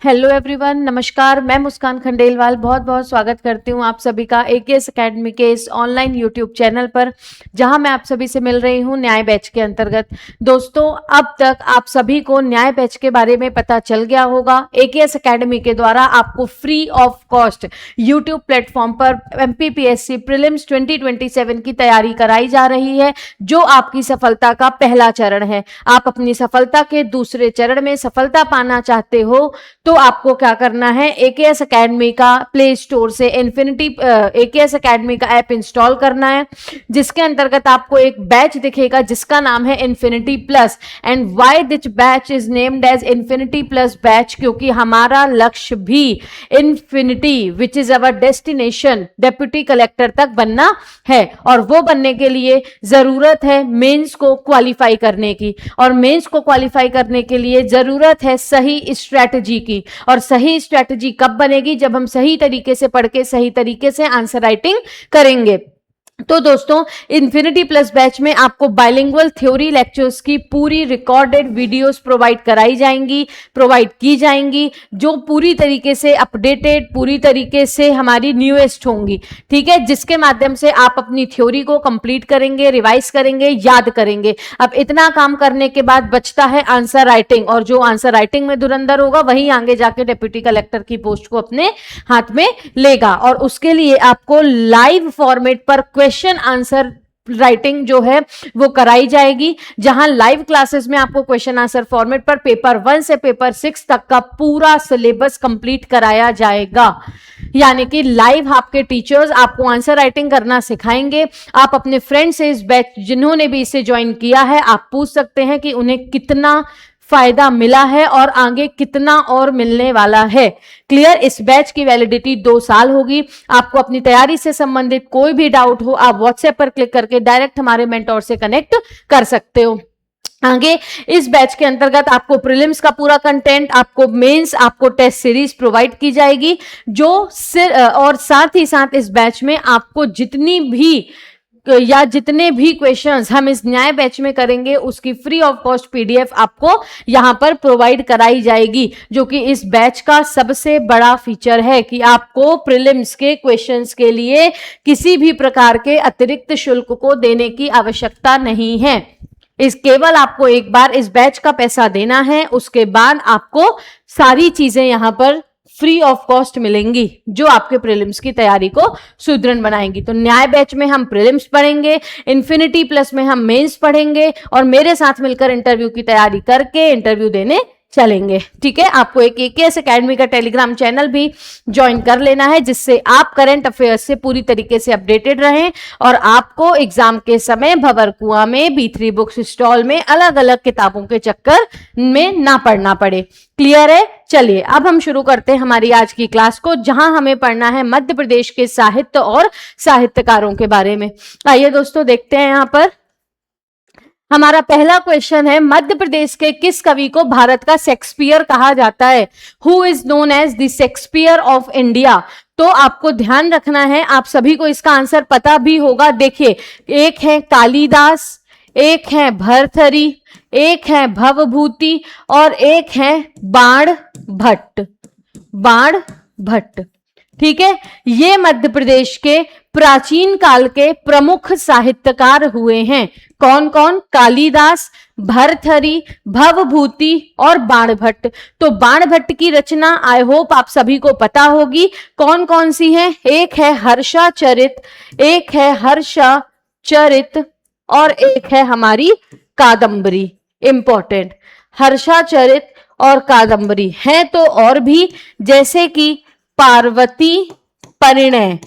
Hello everyone, नमस्कार। मैं मुस्कान खंडेलवाल बहुत बहुत स्वागत करती हूँ आप सभी का एकेएस एकेडमी के इस ऑनलाइन यूट्यूब चैनल पर, जहां मैं आप सभी से मिल रही हूँ न्याय बैच के अंतर्गत। दोस्तों, अब तक आप सभी को न्याय बैच के बारे में पता चल गया होगा। एकेएस एकेडमी के द्वारा आपको free of cost YouTube platform पर एमपीपीएससी प्रीलिम्स 2027 की तैयारी कराई जा रही है, जो आपकी सफलता का पहला चरण है। आप अपनी सफलता के दूसरे चरण में सफलता पाना चाहते हो तो आपको क्या करना है, एकेएस एकेडमी का प्ले स्टोर से एकेएस एकेडमी का ऐप इंस्टॉल करना है, जिसके अंतर्गत आपको एक बैच दिखेगा जिसका नाम है infinity plus. And why this batch is named as infinity plus batch, क्योंकि हमारा लक्ष्य भी infinity which is our destination deputy collector तक बनना है। और वो बनने के लिए जरूरत है मेंस को क्वालिफाई करने की, और मेंस को क्वालिफाई करने के लिए जरूरत है सही स्ट्रैटेजी की। और सही स्ट्रैटेजी कब बनेगी? जब हम सही तरीके से पढ़ के सही तरीके से आंसर राइटिंग करेंगे। तो दोस्तों, इन्फिनिटी प्लस बैच में आपको बाइलिंगुअल थ्योरी लेक्चर्स की पूरी रिकॉर्डेड वीडियोस प्रोवाइड की जाएंगी, जो पूरी तरीके से अपडेटेड, पूरी तरीके से हमारी न्यूएस्ट होंगी। ठीक है, जिसके माध्यम से आप अपनी थ्योरी को कंप्लीट करेंगे, रिवाइज करेंगे, याद करेंगे। अब इतना काम करने के बाद बचता है आंसर राइटिंग, और जो आंसर राइटिंग में धुरंधर होगा वही आगे जाके डिप्टी कलेक्टर की पोस्ट को अपने हाथ में लेगा। और उसके लिए आपको लाइव फॉर्मेट पर क्वेश्चन आंसर राइटिंग जो है वो कराई जाएगी, जहां लाइव क्लासेस में आपको क्वेश्चन आंसर फॉर्मेट पर पेपर 1 से पेपर 6 तक का पूरा सिलेबस कंप्लीट कराया जाएगा। यानी कि लाइव आपके टीचर्स आपको आंसर राइटिंग करना सिखाएंगे। आप अपने फ्रेंड से इस बैच जिन्होंने भी इसे ज्वाइन किया है, आप पूछ सकते हैं कि उन्हें कितना फायदा मिला है और आगे कितना और मिलने वाला है। क्लियर? इस बैच की वैलिडिटी 2 साल होगी। आपको अपनी तैयारी से संबंधित कोई भी डाउट हो, आप व्हाट्सएप पर क्लिक करके डायरेक्ट हमारे मेंटोर से कनेक्ट कर सकते हो। आगे इस बैच के अंतर्गत आपको प्रीलिम्स का पूरा कंटेंट, आपको मेंस, आपको टेस्ट सीरीज प्रोवाइड की जाएगी, जो और साथ ही साथ इस बैच में आपको जितने भी क्वेश्चंस हम इस न्याय बैच में करेंगे उसकी फ्री ऑफ कॉस्ट पीडीएफ आपको यहां पर प्रोवाइड कराई जाएगी, जो कि इस बैच का सबसे बड़ा फीचर है कि आपको प्रीलिम्स के क्वेश्चंस के लिए किसी भी प्रकार के अतिरिक्त शुल्क को देने की आवश्यकता नहीं है। केवल आपको एक बार इस बैच का पैसा देना है, उसके बाद आपको सारी चीजें यहां पर फ्री ऑफ कॉस्ट मिलेंगी, जो आपके प्रीलिम्स की तैयारी को सुदृढ़ बनाएंगी। तो न्याय बैच में हम प्रीलिम्स पढ़ेंगे, इन्फिनिटी प्लस में हम मेंस पढ़ेंगे, और मेरे साथ मिलकर इंटरव्यू की तैयारी करके इंटरव्यू देने चलेंगे। ठीक है, आपको एक एकेएस एकेडमी का टेलीग्राम चैनल भी ज्वाइन कर लेना है, जिससे आप करंट अफेयर्स से पूरी तरीके से अपडेटेड रहें और आपको एग्जाम के समय भंवर कुआं में, B3 बुक्स स्टॉल में अलग अलग किताबों के चक्कर में ना पड़ना पड़े। क्लियर है? चलिए अब हम शुरू करते हैं हमारी आज की क्लास को, जहां हमें पढ़ना है मध्य प्रदेश के साहित्य और साहित्यकारों के बारे में। आइए दोस्तों, देखते हैं यहां पर हमारा पहला क्वेश्चन है, मध्य प्रदेश के किस कवि को भारत का शेक्सपियर कहा जाता है? Who is known as the Shakespeare of India? तो आपको ध्यान रखना है, आप सभी को इसका आंसर पता भी होगा। देखिए, एक है कालिदास, एक है भर्तृहरि, एक है भवभूति और एक है बाण भट्ट। ठीक है, ये मध्य प्रदेश के प्राचीन काल के प्रमुख साहित्यकार हुए हैं। कौन कौन? कालिदास, भर्तृहरि, भवभूति और बाण भट्ट। तो बाण भट्ट की रचना आई होप आप सभी को पता होगी। कौन कौन सी है? एक है हर्षाचरित, एक है हर्षाचरित और एक है हमारी कादंबरी। इंपॉर्टेंट, हर्षाचरित और कादंबरी है। तो और भी, जैसे कि पार्वती परिणय,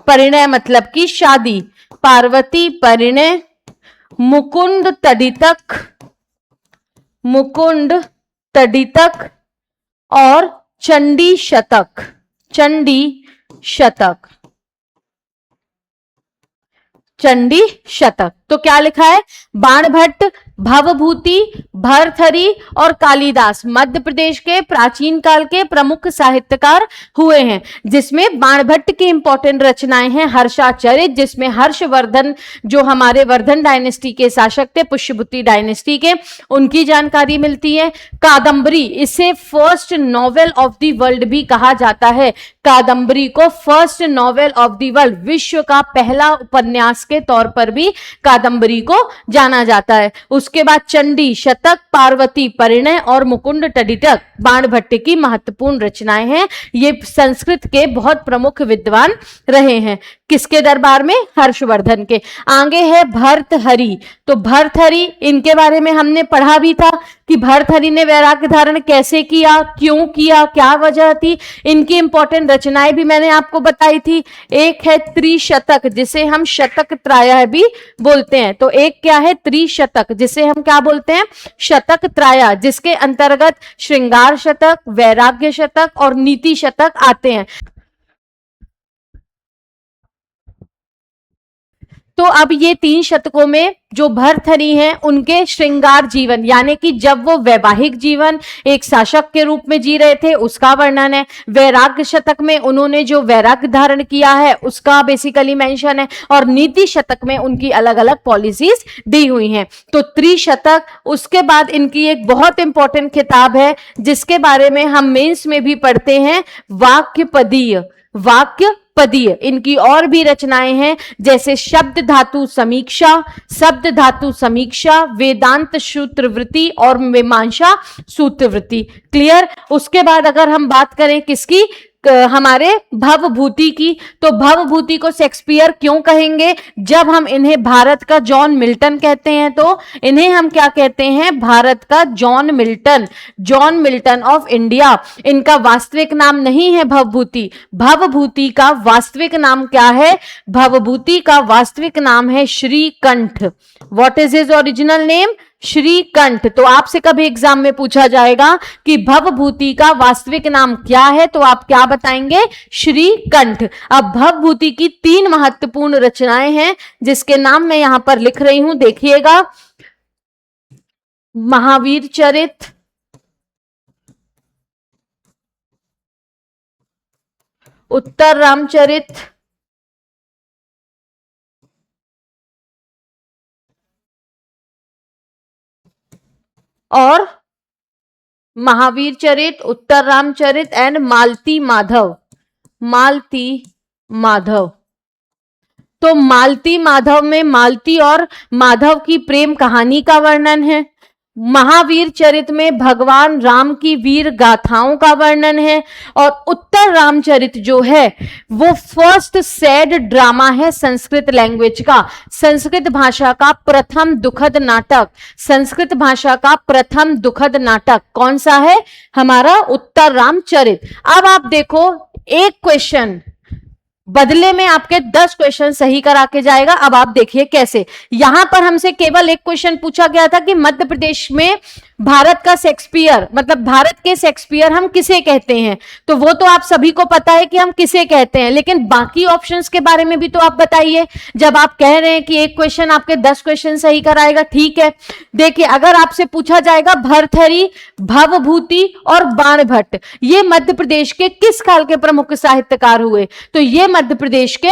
परिणय मतलब की शादी, पार्वती परिणय, मुकुंद तडितक और चंडी शतक। तो क्या लिखा है? बाण भट्ट, भवभूति, भर्तहरि और कालिदास मध्य प्रदेश के प्राचीन काल के प्रमुख साहित्यकार हुए हैं, जिसमें बाणभट्ट की इंपॉर्टेंट रचनाएं हैं हर्षाचरित, जिसमें हर्षवर्धन जो हमारे वर्धन डायनेस्टी के शासक थे, पुष्यभूति डायनेस्टी के, उनकी जानकारी मिलती है। कादंबरी, इसे first novel of the world भी कहा जाता है। कादंबरी को first novel of the world, विश्व का पहला उपन्यास के तौर पर भी कादंबरी को जाना जाता है। उसके बाद चंडी, शतक, पार्वती, परिणय और मुकुंड टडिटक बाणभट्ट की महत्वपूर्ण रचनाएं हैं। ये संस्कृत के बहुत प्रमुख विद्वान रहे हैं। किसके दरबार में? हर्षवर्धन के। आगे है भर्तहरि। तो भर्तहरि, इनके बारे में हमने पढ़ा भी था कि भर्तहरि ने वैराग्य धारण कैसे किया, क्यों किया, क्या वजह थी। इनकी इंपॉर्टेंट रचनाएं भी मैंने आपको बताई थी। एक है त्रिशतक, जिसे हम शतक त्राय भी बोलते हैं। तो एक क्या है? त्रिशतक, जिसे हम क्या बोलते हैं? शतक त्राय, जिसके अंतर्गत श्रृंगार शतक, वैराग्य शतक और नीति शतक आते हैं। तो अब ये 3 शतकों में जो भर्तहरि हैं, उनके श्रृंगार जीवन, यानी कि जब वो वैवाहिक जीवन एक शासक के रूप में जी रहे थे, उसका वर्णन है। वैराग्य शतक में उन्होंने जो वैराग्य धारण किया है उसका बेसिकली मेंशन है, और नीति शतक में उनकी अलग अलग पॉलिसीज दी हुई हैं। तो त्रिशतक। उसके बाद इनकी एक बहुत इंपॉर्टेंट किताब है जिसके बारे में हम मेंस में भी पढ़ते हैं, वाक्यपदीय। वाक्यपदीय, इनकी और भी रचनाएं हैं, जैसे शब्द धातु समीक्षा, वेदांत सूत्रवृत्ति और मीमांसा सूत्रवृत्ति। क्लियर? उसके बाद अगर हम बात करें किसकी, हमारे भवभूति की, तो भवभूति को शेक्सपियर क्यों कहेंगे? जब हम इन्हें भारत का जॉन मिल्टन कहते हैं, तो इन्हें हम क्या कहते हैं? भारत का जॉन मिल्टन ऑफ इंडिया। इनका वास्तविक नाम नहीं है भवभूति। भवभूति का वास्तविक नाम क्या है? भवभूति का वास्तविक नाम है Shrikanth. What is his original name? Shrikanth. तो आपसे कभी एग्जाम में पूछा जाएगा कि भवभूति का वास्तविक नाम क्या है, तो आप क्या बताएंगे? श्रीकंठ। अब भवभूति की 3 महत्वपूर्ण रचनाएं हैं जिसके नाम मैं यहां पर लिख रही हूं, देखिएगा। महावीर चरित, उत्तर रामचरित, और महावीर चरित, उत्तर रामचरित एंड मालती माधव। तो मालती माधव में मालती और माधव की प्रेम कहानी का वर्णन है। महावीर चरित में भगवान राम की वीर गाथाओं का वर्णन है। और उत्तर रामचरित जो है वो फर्स्ट सैड ड्रामा है संस्कृत लैंग्वेज का, संस्कृत भाषा का प्रथम दुखद नाटक। संस्कृत भाषा का प्रथम दुखद नाटक कौन सा है? हमारा उत्तर रामचरित। अब आप देखो, एक क्वेश्चन बदले में आपके 10 क्वेश्चन सही करा के जाएगा। अब आप देखिए कैसे। यहां पर हमसे केवल एक क्वेश्चन पूछा गया था कि मध्य प्रदेश में भारत का शेक्सपियर, मतलब भारत के शेक्सपियर हम किसे कहते हैं, तो वो तो आप सभी को पता है कि हम किसे कहते हैं, लेकिन बाकी ऑप्शंस के बारे में भी तो आप बताइए। जब आप कह रहे हैं कि एक क्वेश्चन आपके 10 क्वेश्चन सही कराएगा, ठीक है। देखिए, अगर आपसे पूछा जाएगा भर्तहरि, भवभूति और बाणभट्ट ये मध्य प्रदेश के किस काल के प्रमुख साहित्यकार हुए, तो ये मध्य प्रदेश के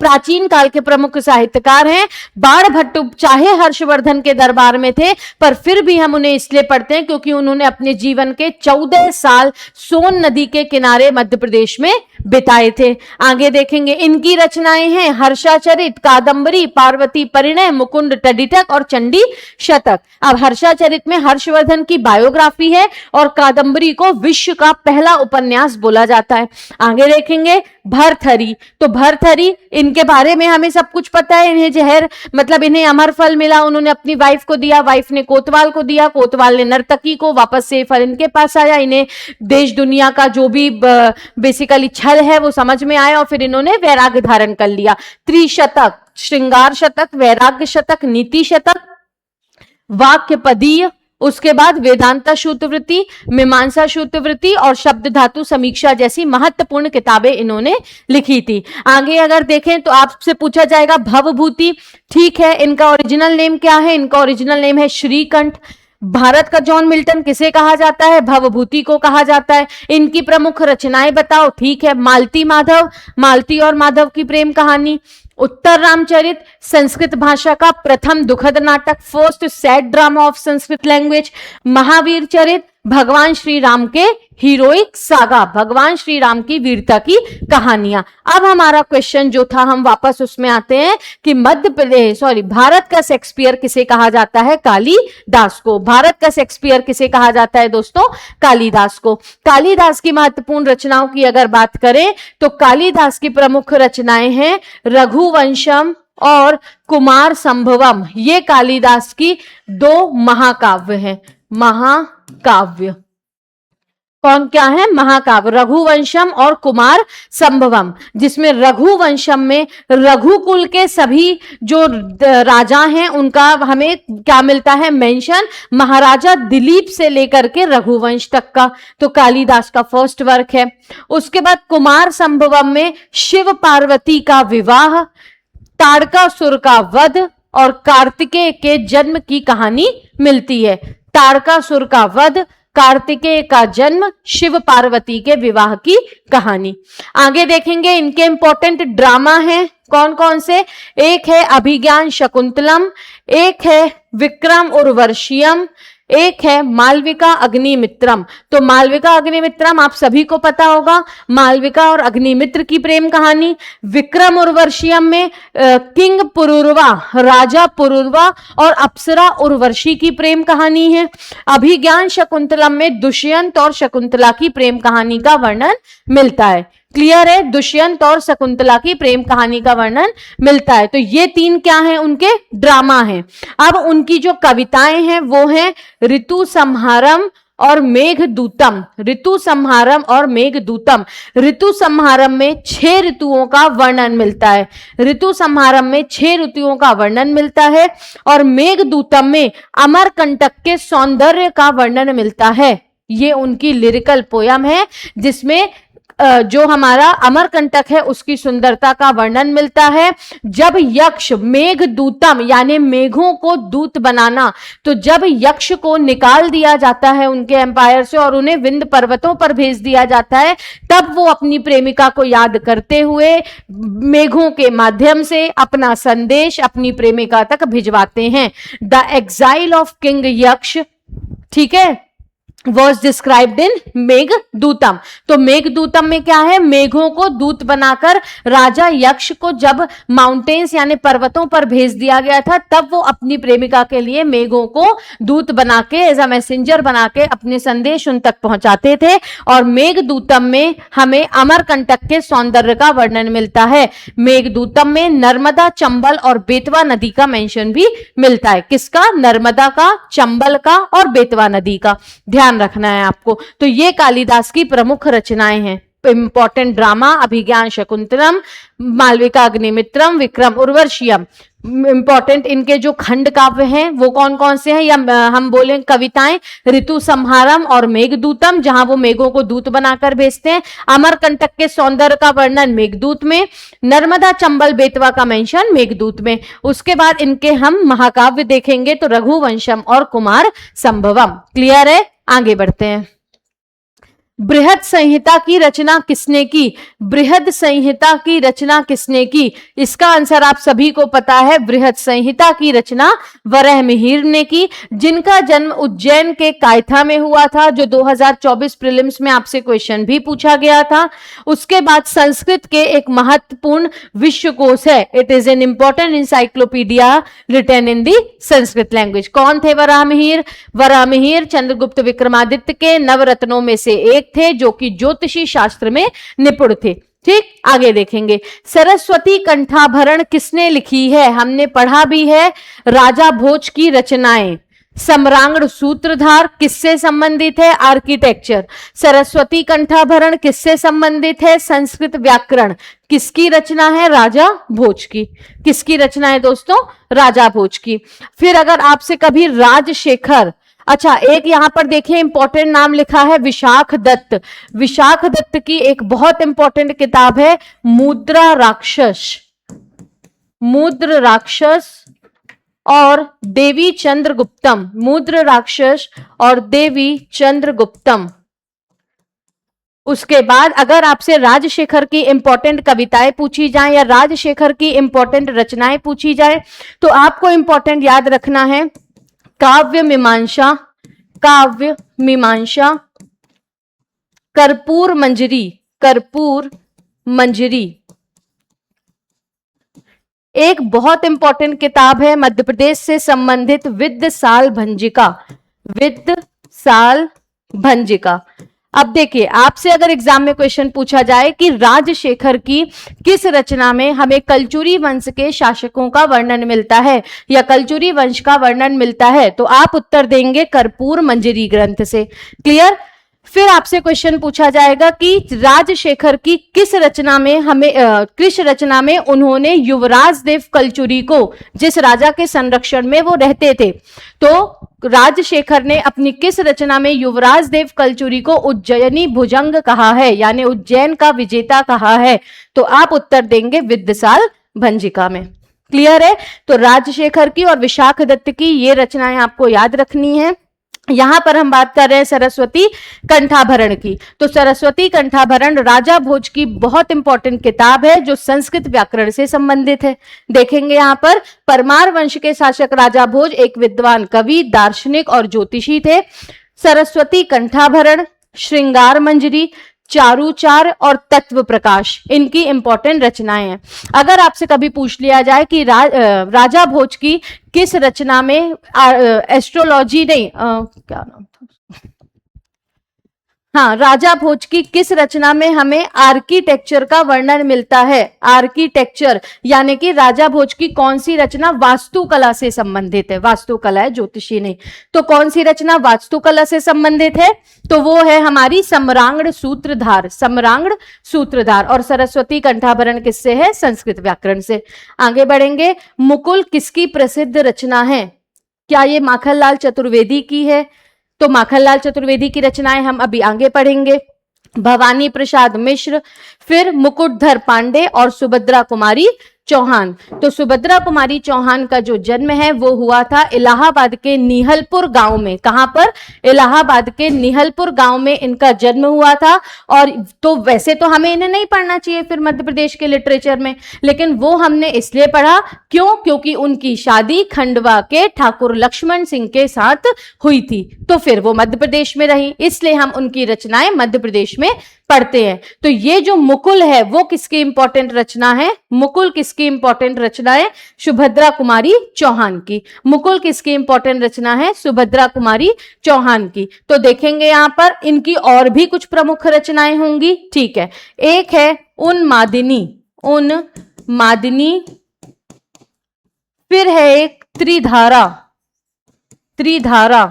प्राचीन काल के प्रमुख साहित्यकार हैं। बाणभट्ट चाहे हर्षवर्धन के दरबार में थे, पर फिर भी हम उन्हें इसलिए पढ़ते हैं क्योंकि उन्होंने अपने जीवन के 14 साल सोन नदी के किनारे मध्य प्रदेश में बिताए थे। आगे देखेंगे, इनकी रचनाएं हैं हर्षाचरित, कादंबरी, पार्वती, परिणय, मुकुंद टडिटक और चंडी शतक। अब हर्षाचरित में हर्षवर्धन की बायोग्राफी है और कादंबरी को विश्व का पहला उपन्यास बोला जाता है। आगे देखेंगे भर्तहरि। तो भर्तहरि, इनके बारे में हमें सब कुछ पता है। इन्हें जहर, मतलब इन्हें अमर फल मिला, उन्होंने अपनी वाइफ को दिया, वाइफ ने कोतवाल को दिया, कोतवाल ने नर्तकी को, वापस से फल इनके पास आया। इन्हें देश दुनिया का जो भी बेसिकली छल है वो समझ में आया और फिर इन्होंने वैराग्य धारण कर लिया। त्रिशतक, श्रृंगार शतक, वैराग्य शतक, नीति शतक, वाक्यपदीय, उसके बाद वेदांता श्रुतवृत्ति, मीमांसा श्रुतवृत्ति और शब्द धातु समीक्षा जैसी महत्वपूर्ण किताबें इन्होंने लिखी थी। आगे अगर देखें तो आपसे पूछा जाएगा भवभूति, ठीक है, इनका ओरिजिनल नेम क्या है? इनका ओरिजिनल नेम है श्रीकंठ। भारत का जॉन मिल्टन किसे कहा जाता है? भवभूति को कहा जाता है। इनकी प्रमुख रचनाएं बताओ, ठीक है, मालती माधव, मालती और माधव की प्रेम कहानी, उत्तर रामचरित, संस्कृत भाषा का प्रथम दुखद नाटक, first sad drama of Sanskrit language, Mahavir Charit, भगवान श्री राम के हीरोइक सागा, भगवान श्री राम की वीरता की कहानियां। अब हमारा क्वेश्चन जो था, हम वापस उसमें आते हैं कि भारत का शेक्सपियर किसे कहा जाता है? कालिदास को। भारत का शेक्सपियर किसे कहा जाता है दोस्तों? कालिदास को। कालिदास की महत्वपूर्ण रचनाओं की अगर बात करें तो कालिदास की प्रमुख रचनाएं हैं रघुवंशम और कुमार संभवम। ये कालिदास की दो महाकाव्य हैं। महाकाव्य कौन क्या है? महाकाव्य, रघुवंशम और कुमार संभवम, जिसमें रघुवंशम में रघुकुल के सभी जो राजा हैं उनका हमें क्या मिलता है? मेंशन, महाराजा दिलीप से लेकर के रघुवंश तक का। तो कालिदास का फर्स्ट वर्क है। उसके बाद कुमार संभवम में शिव पार्वती का विवाह, ताड़कासुर का वध और कार्तिकेय के जन्म की कहानी मिलती है। ताड़कासुर का वध, कार्तिकेय का जन्म, शिव पार्वती के विवाह की कहानी। आगे देखेंगे इनके इंपॉर्टेंट ड्रामा हैं कौन कौन से? एक है अभिज्ञान शकुंतलम, एक है विक्रम उर्वशीयम, एक है मालविका अग्निमित्रम। तो मालविका अग्निमित्रम आप सभी को पता होगा, मालविका और अग्निमित्र की प्रेम कहानी। विक्रम उर्वशीयम में किंग पुरुरवा, राजा पुरुरवा और अप्सरा उर्वशी की प्रेम कहानी है। अभिज्ञान शकुंतलम में दुष्यंत और शकुंतला की प्रेम कहानी का वर्णन मिलता है। क्लियर है? दुष्यंत और शकुंतला की प्रेम कहानी का वर्णन मिलता है। तो ये तीन क्या हैं? उनके ड्रामा हैं। अब उनकी जो कविताएं हैं वो हैं ऋतु संहारम और मेघदूतम। ऋतु संहारम और मेघदूतम। ऋतु संहारम में 6 ऋतुओं का वर्णन मिलता है। ऋतु संहारम में 6 ऋतुओं का वर्णन मिलता है और मेघदूतम में अमरकंटक के सौंदर्य का वर्णन मिलता है। ये उनकी लिरिकल पोयम है जिसमें जो हमारा अमरकंटक है उसकी सुंदरता का वर्णन मिलता है। जब यक्ष मेघदूतम यानी मेघों को दूत बनाना, तो जब यक्ष को निकाल दिया जाता है उनके एम्पायर से और उन्हें विंध्य पर्वतों पर भेज दिया जाता है, तब वो अपनी प्रेमिका को याद करते हुए मेघों के माध्यम से अपना संदेश अपनी प्रेमिका तक भिजवाते हैं। द एग्जाइल ऑफ किंग यक्ष, ठीक है, was described in मेघदूतम। तो मेघदूतम में क्या है? मेघों को दूत बनाकर राजा यक्ष को जब माउंटेन्स यानी पर्वतों पर भेज दिया गया था, तब वो अपनी प्रेमिका के लिए मेघों को दूत बना के एज अ मैसेंजर बना के अपने संदेश उन तक पहुंचाते थे। और मेघदूतम में हमें अमरकंटक के सौंदर्य का वर्णन मिलता है। मेघदूतम में नर्मदा, चंबल और बेतवा नदी का मेंशन भी मिलता है। किसका? नर्मदा का, चंबल का और बेतवा नदी का। ध्यान रखना है आपको। तो ये कालिदास की प्रमुख रचनाएं हैं। इंपॉर्टेंट ड्रामा अभिज्ञान शकुंतलम, मालविका अग्निमित्रम, विक्रम उर्वशीयम। इंपॉर्टेंट इनके जो खंड काव्य हैं वो कौन कौन से हैं, या हम बोलें कविताएं, ऋतु संहारम और मेघदूतम, जहां वो मेघों को दूत बनाकर भेजते हैं। अमरकंटक के सौंदर्य का वर्णन मेघदूत में, नर्मदा, चंबल, बेतवा का मेंशन मेघदूत में। उसके बाद इनके हम महाकाव्य देखेंगे तो रघुवंशम और कुमार संभवम। क्लियर है? आगे बढ़ते हैं। बृहद संहिता की रचना किसने की? बृहद संहिता की रचना किसने की? इसका आंसर आप सभी को पता है। बृहद संहिता की रचना वराहमिहिर ने की, जिनका जन्म उज्जैन के कायथा में हुआ था, जो 2024 प्रीलिम्स में आपसे क्वेश्चन भी पूछा गया था। उसके बाद संस्कृत के एक महत्वपूर्ण विश्वकोश है। It is an important encyclopedia written in the Sanskrit language. कौन थे वराहमिहिर? वराहमिहिर चंद्रगुप्त विक्रमादित्य के नवरत्नों में से एक थे, जो कि ज्योतिषी शास्त्र में निपुण थे। ठीक, आगे देखेंगे। सरस्वती कंठाभरण किसने लिखी है? हमने पढ़ा भी है। राजा भोज की रचनाएं। सम्रांगण सूत्रधार किससे संबंधित है? आर्किटेक्चर। सरस्वती कंठाभरण किससे संबंधित है? संस्कृत व्याकरण। किसकी रचना है? राजा भोज की। किसकी रचना है दोस्तों? राजा भोज की। फिर अगर आपसे कभी राजशेखर अच्छा, एक यहां पर देखिए इंपॉर्टेंट नाम लिखा है विशाख दत्त। विशाख दत्त की एक बहुत इंपॉर्टेंट किताब है मुद्रा राक्षस, मुद्र राक्षस और देवी चंद्रगुप्तम, मुद्र राक्षस और देवी चंद्रगुप्तम। उसके बाद अगर आपसे राजशेखर की इंपॉर्टेंट कविताएं पूछी जाएं या राजशेखर की इंपॉर्टेंट रचनाएं पूछी जाए तो आपको इंपॉर्टेंट याद रखना है काव्य मीमांसा, काव्य मीमांसा, कर्पूर मंजरी, कर्पूर मंजरी। एक बहुत इंपॉर्टेंट किताब है मध्य प्रदेश से संबंधित विद्यसाल भंजिका, विद्यसाल भंजिका। अब देखिए आपसे अगर एग्जाम में क्वेश्चन पूछा जाए कि राजशेखर की किस रचना में हमें कलचुरी वंश के शासकों का वर्णन मिलता है या कलचुरी वंश का वर्णन मिलता है, तो आप उत्तर देंगे कर्पूर मंजरी ग्रंथ से। क्लियर। फिर आपसे क्वेश्चन पूछा जाएगा कि राजशेखर की किस रचना में हमें किस रचना में उन्होंने युवराज देव कलचुरी को, जिस राजा के संरक्षण में वो रहते थे, तो राजशेखर ने अपनी किस रचना में युवराज देव कलचुरी को उज्जैनी भुजंग कहा है, यानी उज्जैन का विजेता कहा है, तो आप उत्तर देंगे विद्यसाल भंजिका में। क्लियर है। तो राजशेखर की और विशाख दत्त की ये रचनाएं आपको याद रखनी है। यहां पर हम बात कर रहे हैं सरस्वती कंठाभरण की। तो सरस्वती कंठाभरण राजा भोज की बहुत इंपॉर्टेंट किताब है जो संस्कृत व्याकरण से संबंधित है। देखेंगे यहां पर परमार वंश के शासक राजा भोज एक विद्वान कवि, दार्शनिक और ज्योतिषी थे। सरस्वती कंठाभरण, श्रृंगार मंजरी, चारुचार और तत्व प्रकाश इनकी इंपॉर्टेंट रचनाएं हैं। अगर आपसे कभी पूछ लिया जाए कि राजा भोज की किस रचना में एस्ट्रोलॉजी नहीं क्या नाम था, हाँ, राजा भोज की किस रचना में हमें आर्किटेक्चर का वर्णन मिलता है, आर्किटेक्चर यानी कि राजा भोज की कौन सी रचना वास्तुकला से संबंधित है, वास्तुकला है ज्योतिषी नहीं, तो कौन सी रचना वास्तुकला से संबंधित है, तो वो है हमारी सम्रांगण सूत्रधार, सम्रांगण सूत्रधार। और सरस्वती कंठाभरण किससे है, संस्कृत व्याकरण से। आगे बढ़ेंगे। मुकुल किसकी प्रसिद्ध रचना है, क्या ये माखनलाल चतुर्वेदी की है, तो माखनलाल चतुर्वेदी की रचनाएं हम अभी आगे पढ़ेंगे। भवानी प्रसाद मिश्र, फिर मुकुटधर पांडे और सुभद्रा कुमारी चौहान। तो सुभद्रा कुमारी चौहान का जो जन्म है वो हुआ था इलाहाबाद के निहलपुर गांव में। कहां पर, इलाहाबाद के निहलपुर गांव में इनका जन्म हुआ था। और तो वैसे तो हमें इन्हें नहीं पढ़ना चाहिए फिर मध्य प्रदेश के लिटरेचर में, लेकिन वो हमने इसलिए पढ़ा क्यों, क्योंकि उनकी शादी खंडवा के ठाकुर लक्ष्मण सिंह के साथ हुई थी, तो फिर वो मध्य प्रदेश में रही, इसलिए हम उनकी रचनाएं मध्य प्रदेश में पढ़ते हैं। तो ये जो मुकुल है वो किसकी इंपॉर्टेंट रचना है, मुकुल किसकी इंपॉर्टेंट रचना है, सुभद्रा कुमारी चौहान की। मुकुल किसकी इंपॉर्टेंट रचना है, सुभद्रा कुमारी चौहान की। तो देखेंगे यहां पर इनकी और भी कुछ प्रमुख रचनाएं होंगी। ठीक है, एक है उन्मादिनी, उन्मादिनी, फिर है एक त्रिधारा, त्रिधारा,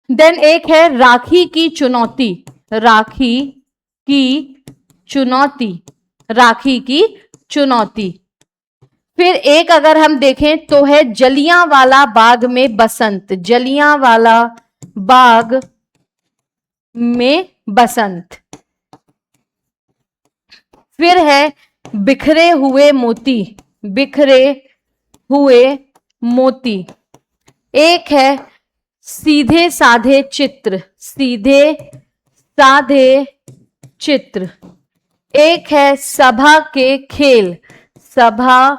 देन एक है राखी की चुनौती, राखी की चुनौती, राखी की चुनौती। फिर एक अगर हम देखें तो है जलियांवाला बाग में बसंत, जलियांवाला बाग में बसंत। फिर है बिखरे हुए मोती, बिखरे हुए मोती। एक है सीधे साधे चित्र, सीधे साधे चित्र। एक है सभा के खेल, सभा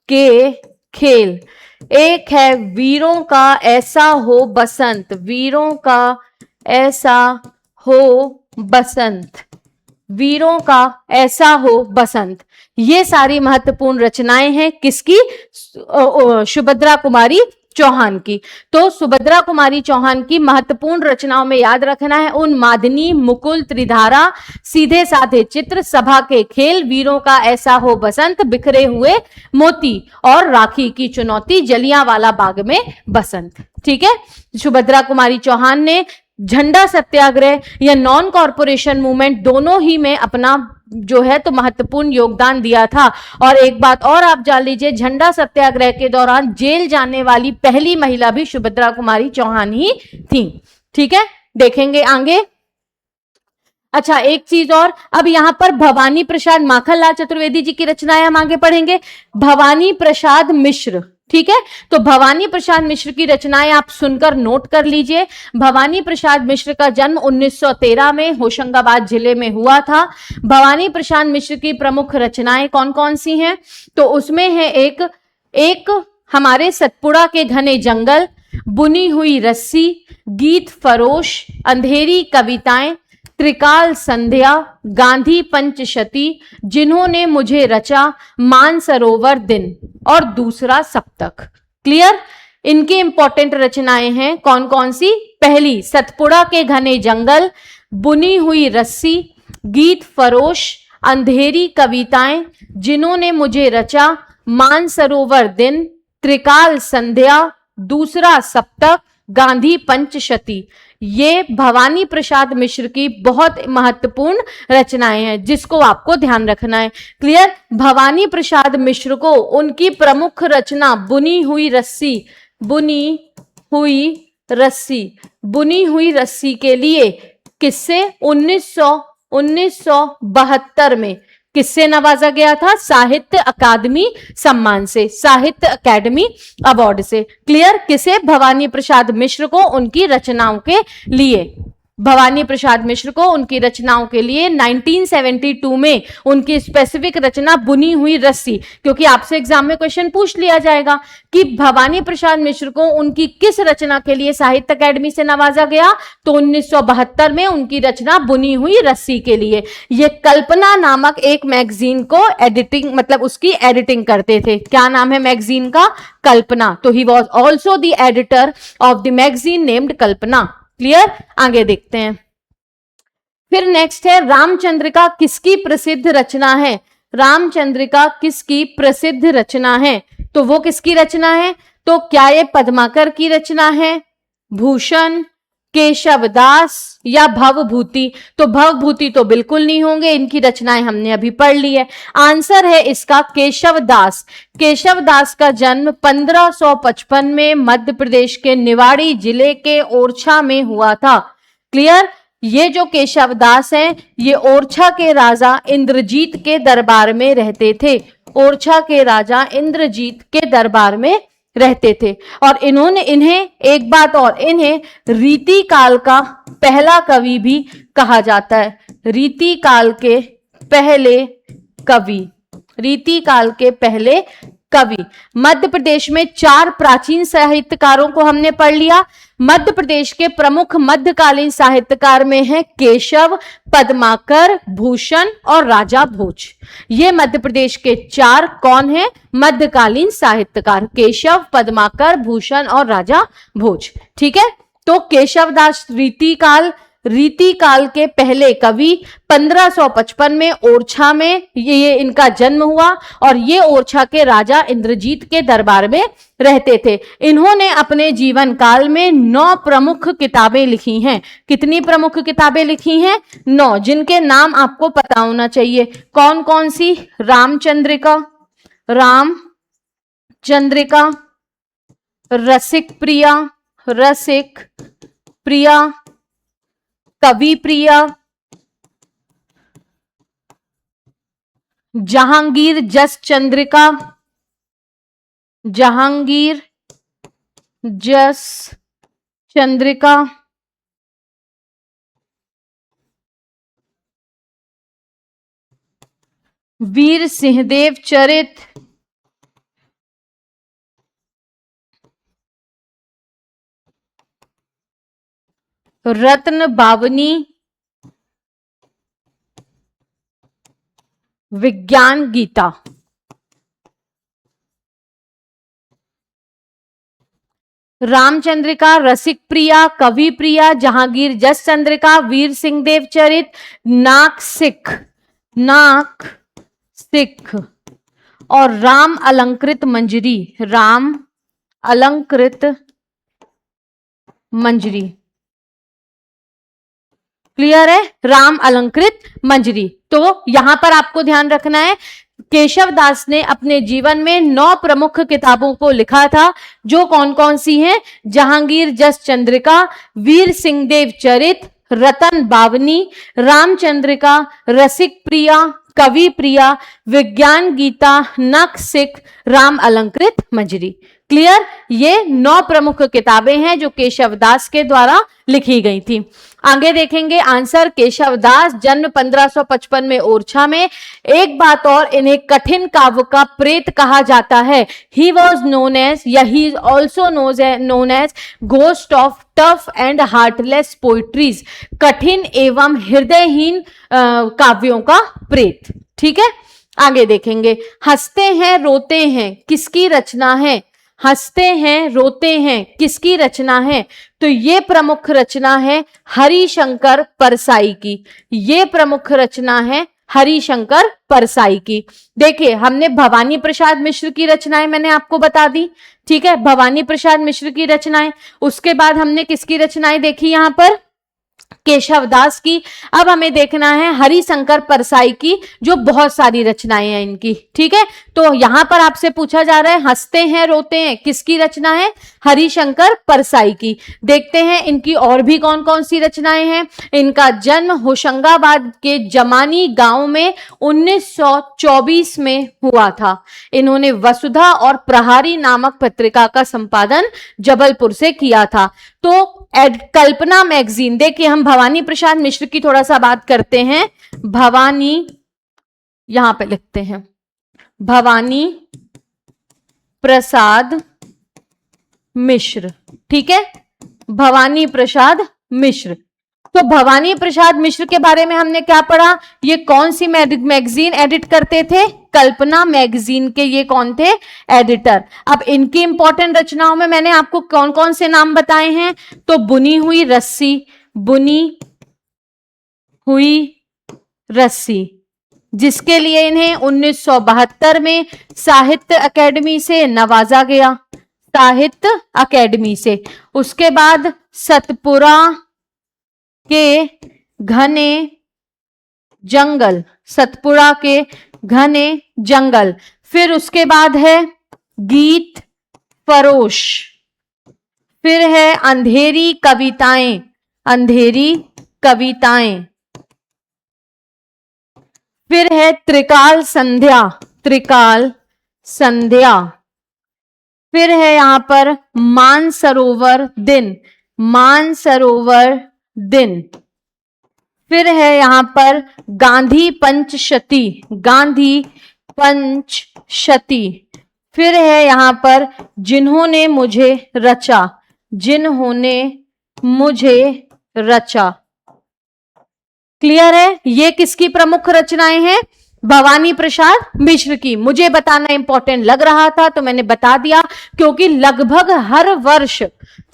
के खेल। एक है वीरों का ऐसा हो बसंत, वीरों का ऐसा हो बसंत, वीरों का ऐसा हो बसंत। ये सारी महत्वपूर्ण रचनाएं हैं किसकी, सुभद्रा कुमारी चौहान की। तो सुभद्रा कुमारी चौहान की महत्वपूर्ण रचनाओं में याद रखना है उन्मादिनी, मुकुल, त्रिधारा, सीधे साधे चित्र, सभा के खेल, वीरों का ऐसा हो बसंत, बिखरे हुए मोती और राखी की चुनौती, जलियांवाला बाग में बसंत। ठीक है, सुभद्रा कुमारी चौहान ने झंडा सत्याग्रह या नॉन कॉरपोरेशन मूवमेंट, दोनों ही में अपना जो है तो महत्वपूर्ण योगदान दिया था। और एक बात और आप जान लीजिए, झंडा सत्याग्रह के दौरान जेल जाने वाली पहली महिला भी सुभद्रा कुमारी चौहान ही थी। ठीक है, देखेंगे आगे। अच्छा, एक चीज और, अब यहां पर भवानी प्रसाद माखनलाल चतुर्वेदी जी की रचनाएं हम आगे पढ़ेंगे। भवानी प्रसाद मिश्र, ठीक है, तो भवानी प्रसाद मिश्र की रचनाएं आप सुनकर नोट कर लीजिए। भवानी प्रसाद मिश्र का जन्म 1913 में होशंगाबाद जिले में हुआ था। भवानी प्रसाद मिश्र की प्रमुख रचनाएं कौन कौन सी हैं, तो उसमें है एक हमारे सतपुड़ा के घने जंगल, बुनी हुई रस्सी, गीत फरोश, अंधेरी कविताएं, त्रिकाल संध्या, गांधी पंचशती, जिन्होंने मुझे रचा, मानसरोवर दिन और दूसरा सप्तक। क्लियर, इनकी इंपॉर्टेंट रचनाएं हैं कौन कौन सी। पहली, सतपुड़ा के घने जंगल, बुनी हुई रस्सी, गीत फरोश, अंधेरी कविताएं, जिन्होंने मुझे रचा, मानसरोवर दिन, त्रिकाल संध्या, दूसरा सप्तक, गांधी पंचशती। ये भवानी प्रसाद मिश्र की बहुत महत्वपूर्ण रचनाएं हैं जिसको आपको ध्यान रखना है। क्लियर, भवानी प्रसाद मिश्र को उनकी प्रमुख रचना बुनी हुई रस्सी, बुनी हुई रस्सी के लिए किससे 1972 में किससे नवाजा गया था, साहित्य अकादमी सम्मान से, साहित्य अकादमी अवार्ड से। क्लियर, किसे, भवानी प्रसाद मिश्र को उनकी रचनाओं के लिए, भवानी प्रसाद मिश्र को उनकी रचनाओं के लिए 1972 में उनकी स्पेसिफिक रचना बुनी हुई रस्सी, क्योंकि आपसे एग्जाम में क्वेश्चन पूछ लिया जाएगा कि भवानी प्रसाद मिश्र को उनकी किस रचना के लिए साहित्य अकादमी से नवाजा गया, तो 1972 में उनकी रचना बुनी हुई रस्सी के लिए। ये कल्पना नामक एक मैगजीन को एडिटिंग, मतलब उसकी एडिटिंग करते थे। क्या नाम है मैगजीन का, कल्पना। तो he was also the editor of the magazine named Kalpana. Clear, आगे देखते हैं। फिर नेक्स्ट है रामचंद्रिका किसकी प्रसिद्ध रचना है। रामचंद्रिका किसकी प्रसिद्ध रचना है, तो वो किसकी रचना है, तो क्या ये पद्माकर की रचना है, भूषण, केशवदास या भवभूति। तो भवभूति तो बिल्कुल नहीं होंगे, इनकी रचनाएं हमने अभी पढ़ ली है। आंसर है इसका केशवदास। केशवदास का जन्म 1555 में मध्य प्रदेश के निवाड़ी जिले के ओरछा में हुआ था। क्लियर, ये जो केशवदास हैं ये ओरछा के राजा इंद्रजीत के दरबार में रहते थे। ओरछा के राजा इंद्रजीत के दरबार में रहते थे। और इन्हें एक बात और, इन्हें रीति काल का पहला कवि भी कहा जाता है। रीति काल के पहले कवि, रीति काल के पहले कवि। मध्य प्रदेश में 4 प्राचीन साहित्यकारों को हमने पढ़ लिया। मध्य प्रदेश के प्रमुख मध्यकालीन साहित्यकार में है केशव, पद्माकर, भूषण और राजा भोज। ये मध्य प्रदेश के 4 कौन है, मध्यकालीन साहित्यकार, केशव, पद्माकर, भूषण और राजा भोज। ठीक है, तो केशवदास रीति काल के पहले कवि, 1555 में ओरछा में ये इनका जन्म हुआ और ये ओरछा के राजा इंद्रजीत के दरबार में रहते थे। इन्होंने अपने जीवन काल में 9 प्रमुख किताबें लिखी हैं। कितनी प्रमुख किताबें लिखी हैं, 9, जिनके नाम आपको पता होना चाहिए। कौन कौन सी, रामचंद्रिका, रसिक प्रिया, कवि प्रिया, जहांगीर जस चंद्रिका, वीर सिंहदेव चरित, रत्न बावनी, विज्ञान गीता। रामचंद्रिका, रसिक प्रिया, कवि प्रिया, जहांगीर जस चंद्रिका, वीर सिंहदेव चरित, नाक सिख और राम अलंकृत मंजरी। क्लियर है? राम अलंकृत मंजरी। तो यहां पर आपको ध्यान रखना है, केशव दास ने अपने जीवन में 9 प्रमुख किताबों को लिखा था, जो कौन कौन सी हैं? जहांगीर जस चंद्रिका, वीर सिंह देव चरित, रतन बावनी, रामचंद्रिका, रसिक प्रिया, कवि प्रिया, विज्ञान गीता, नख सिख, राम अलंकृत मंजरी। क्लियर? ये 9 प्रमुख किताबें हैं जो केशव दास के द्वारा लिखी गई थी। आगे देखेंगे आंसर। केशव दास जन्म 1555 में ओरछा में। एक बात और, इन्हें कठिन काव्य का प्रेत कहा जाता है। ही वॉज नोन एज, या he also known as ghost of tough and heartless poetries, कठिन एवं हृदयहीन काव्यों का प्रेत। ठीक है, आगे देखेंगे। हंसते हैं रोते हैं किसकी रचना है? हंसते हैं रोते हैं किसकी रचना है? तो ये प्रमुख रचना है हरिशंकर परसाई की। ये प्रमुख रचना है हरिशंकर परसाई की। देखिए, हमने भवानी प्रसाद मिश्र की रचनाएं मैंने आपको बता दी। ठीक है, भवानी प्रसाद मिश्र की रचनाएं। उसके बाद हमने किसकी रचनाएं देखी? यहां पर केशव दास की। अब हमें देखना है हरिशंकर परसाई की, जो बहुत सारी रचनाएं हैं इनकी। ठीक है, तो यहां पर आपसे पूछा जा रहा है हंसते हैं रोते हैं किसकी रचना है? हरिशंकर परसाई की। देखते हैं इनकी और भी कौन कौन सी रचनाएं हैं। इनका जन्म होशंगाबाद के जमानी गांव में 1924 में हुआ था। इन्होंने वसुधा और प्रहारी नामक पत्रिका का संपादन जबलपुर से किया था। तो कल्पना मैगजीन, देखिए हम भवानी प्रसाद मिश्र की थोड़ा सा बात करते हैं। भवानी, यहां पे लिखते हैं भवानी प्रसाद मिश्र। ठीक है, भवानी प्रसाद मिश्र। तो भवानी प्रसाद मिश्र के बारे में हमने क्या पढ़ा? ये कौन सी मैगजीन एडिट करते थे? कल्पना मैगजीन के ये कौन थे? एडिटर। अब इनकी इंपॉर्टेंट रचनाओं में मैंने आपको कौन कौन से नाम बताए हैं? तो बुनी हुई रस्सी, बुनी हुई रस्सी, जिसके लिए इन्हें 1972 में साहित्य अकेडमी से नवाजा गया, साहित्य अकेडमी से। उसके बाद सतपुरा के घने जंगल, सतपुरा के घने जंगल। फिर उसके बाद है गीत फरोश, फिर है अंधेरी कविताएं, अंधेरी कविताएं। फिर है त्रिकाल संध्या, त्रिकाल संध्या। फिर है यहां पर मानसरोवर दिन, मानसरोवर दिन। फिर है यहां पर गांधी पंचशती, गांधी पंचशती। फिर है यहां पर जिन्होंने मुझे रचा, जिन्होंने मुझे रचा। क्लियर है? ये किसकी प्रमुख रचनाएं हैं? भवानी प्रसाद मिश्र की। मुझे बताना इंपॉर्टेंट लग रहा था तो मैंने बता दिया, क्योंकि लगभग हर वर्ष,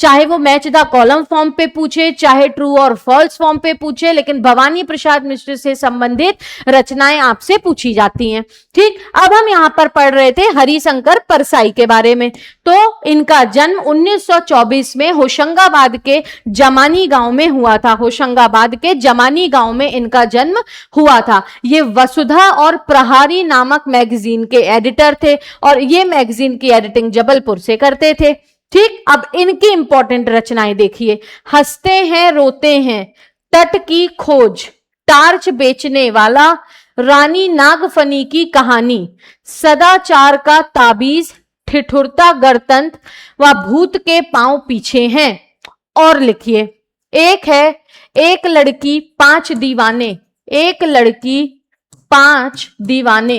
चाहे वो मैच द कॉलम फॉर्म पे पूछे, चाहे ट्रू और फॉल्स फॉर्म पे पूछे, लेकिन भवानी प्रसाद मिश्र से संबंधित रचनाएं आपसे पूछी जाती हैं। ठीक, अब हम यहां पर पढ़ रहे थे हरिशंकर परसाई के बारे में। तो इनका जन्म 1924 में होशंगाबाद के जमानी गांव में हुआ था। होशंगाबाद के जमानी गांव में इनका जन्म हुआ था। ये वसुधा और प्रहारी नामक मैगजीन के एडिटर थे, और ये मैगजीन की एडिटिंग जबलपुर से करते थे। ठीक, अब इनकी इंपॉर्टेंट रचनाएं देखिए। हंसते हैं रोते हैं, तट की खोज, टार्च बेचने वाला, रानी नागफनी की कहानी, सदाचार का ताबीज, ठिठुरता गणतंत्र व भूत के पांव पीछे हैं। और लिखिए, एक है एक लड़की 5 दीवाने, एक लड़की 5 दीवाने,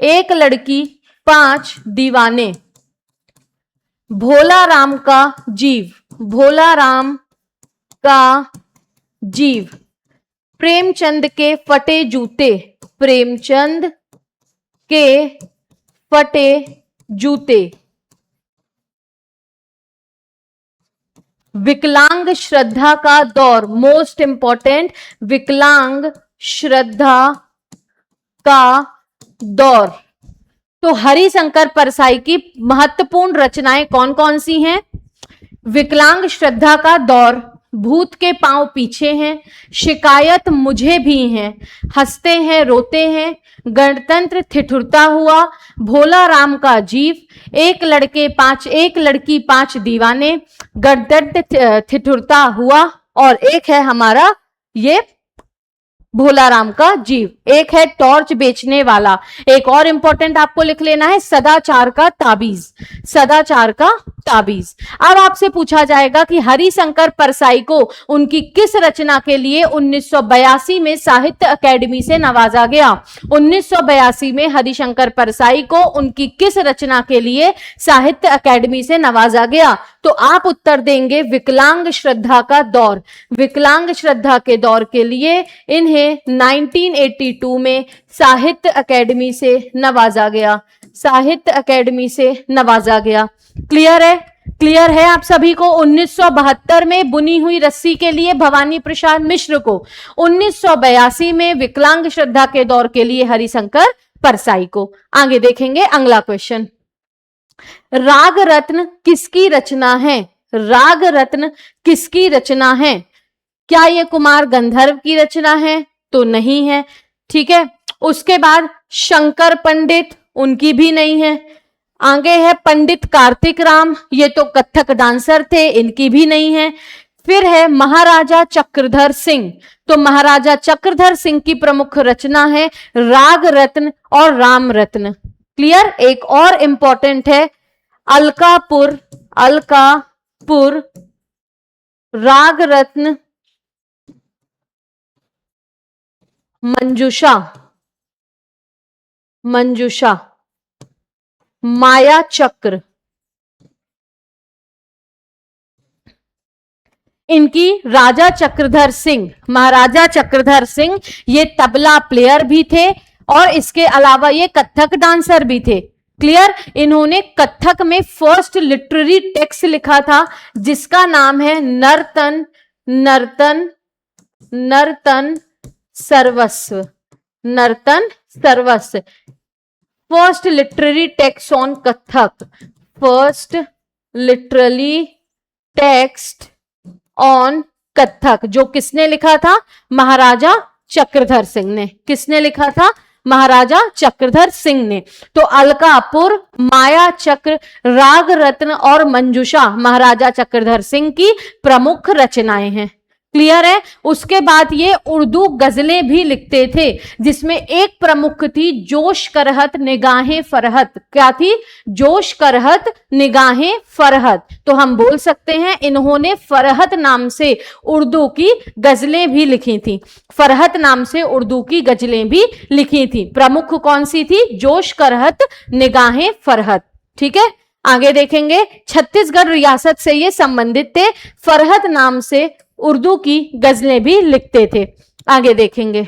एक लड़की 5 दीवाने, भोला राम का जीव, भोला राम का जीव, प्रेमचंद के फटे जूते, प्रेमचंद के फटे जूते, विकलांग श्रद्धा का दौर, मोस्ट इंपॉर्टेंट, विकलांग श्रद्धा का दौर। तो हरिशंकर परसाई की महत्वपूर्ण रचनाएं कौन कौन सी हैं? विकलांग श्रद्धा का दौर, भूत के पांव पीछे हैं, शिकायत मुझे भी है, हंसते हैं रोते हैं, गणतंत्र ठिठुरता हुआ, भोला राम का जीव, एक लड़की पांच दीवाने, गणतंत्र ठिठुरता हुआ, और एक है हमारा ये भोला राम का जीव, एक है टॉर्च बेचने वाला। एक और इंपॉर्टेंट आपको लिख लेना है, सदाचार का ताबीज, सदाचार का ताबीज। अब आपसे पूछा जाएगा कि हरिशंकर परसाई को उनकी किस रचना के लिए 1982 में साहित्य अकादमी से नवाजा गया? 1982 में हरिशंकर परसाई को उनकी किस रचना के लिए साहित्य अकादमी से नवाजा गया? तो आप उत्तर देंगे विकलांग श्रद्धा का दौर। विकलांग श्रद्धा के दौर के लिए इन्हें 1982 में साहित्य अकादमी से नवाजा गया, साहित्य अकादमी से नवाजा गया। क्लियर है? क्लियर है आप सभी को? 1972 में बुनी हुई रस्सी के लिए भवानी प्रसाद मिश्र को, 1982 में विकलांग श्रद्धा के दौर के लिए हरिशंकर परसाई को। आगे देखेंगे अगला क्वेश्चन। राग रत्न किसकी रचना है? राग रत्न किसकी रचना है? क्या ये कुमार गंधर्व की रचना है? तो नहीं है। ठीक है, उसके बाद शंकर पंडित, उनकी भी नहीं है। आगे है पंडित कार्तिक राम, ये तो कथक डांसर थे, इनकी भी नहीं है। फिर है महाराजा चक्रधर सिंह, तो महाराजा चक्रधर सिंह की प्रमुख रचना है राग रत्न और राम रत्न। क्लियर? एक और इंपॉर्टेंट है अलकापुर, अलकापुर राग रत्न मंजूषा, मंजूषा माया चक्र, इनकी राजा चक्रधर सिंह, महाराजा चक्रधर सिंह ये तबला प्लेयर भी थे और इसके अलावा ये कथक डांसर भी थे। क्लियर? इन्होंने कथक में फर्स्ट लिटरेरी टेक्स्ट लिखा था जिसका नाम है नर्तन, नर्तन, नर्तन सर्वस्व, नर्तन सर्वस्व। First literary text on Kathak, first literary text on Kathak, जो किसने लिखा था? महाराजा चक्रधर सिंह ने। किसने लिखा था? महाराजा चक्रधर सिंह ने। तो अलकापुर, माया चक्र, राग रत्न और मंजूषा महाराजा चक्रधर सिंह की प्रमुख रचनाएं हैं। क्लियर है? उसके बाद ये उर्दू गजलें भी लिखते थे जिसमें एक प्रमुख थी जोश करहत निगाहें फरहत। क्या थी? जोश करहत निगाहें फरहत। तो हम बोल सकते हैं इन्होंने फरहत नाम से उर्दू की गजलें भी लिखी थी, फरहत नाम से उर्दू की गजलें भी लिखी थी। प्रमुख कौन सी थी? जोश करहत निगाहें फरहत। ठीक है, आगे देखेंगे। छत्तीसगढ़ रियासत से ये संबंधित थे, फरहत नाम से उर्दू की गजलें भी लिखते थे। आगे देखेंगे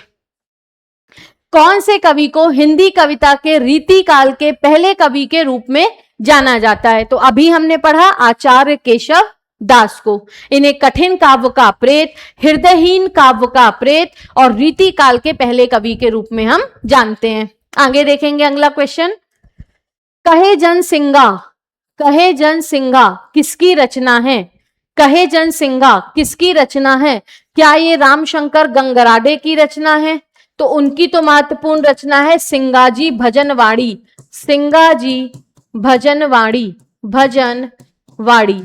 कौन से कवि को हिंदी कविता के रीतिकाल के पहले कवि के रूप में जाना जाता है? तो अभी हमने पढ़ा आचार्य केशव दास को। इन्हें कठिन काव्य का प्रेत, हृदयहीन काव्य का प्रेत और रीतिकाल के पहले कवि के रूप में हम जानते हैं। आगे देखेंगे अगला क्वेश्चन। कहे जन सिंगा, कहे जन सिंगा किसकी रचना है? कहे जन सिंगा किसकी रचना है? क्या ये रामशंकर गंगराडे की रचना है? तो उनकी तो महत्वपूर्ण रचना है सिंगाजी भजनवाड़ी, सिंगाजी भजनवाड़ी, भजनवाड़ी,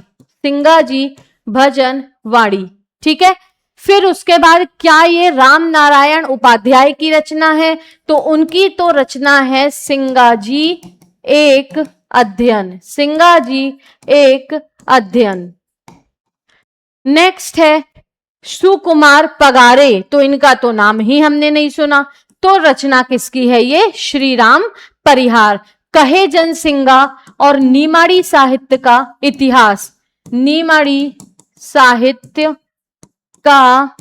सिंगाजी भजनवाड़ी। ठीक है, फिर उसके बाद क्या ये राम नारायण उपाध्याय की रचना है? तो उनकी तो रचना है सिंगाजी एक अध्ययन, सिंगाजी एक अध्ययन। नेक्स्ट है सुकुमार पगारे, तो इनका तो नाम ही हमने नहीं सुना, तो रचना किसकी है ये? श्री राम परिहार। कहे जन सिंगा और नीमाड़ी साहित्य का इतिहास, नीमाड़ी साहित्य का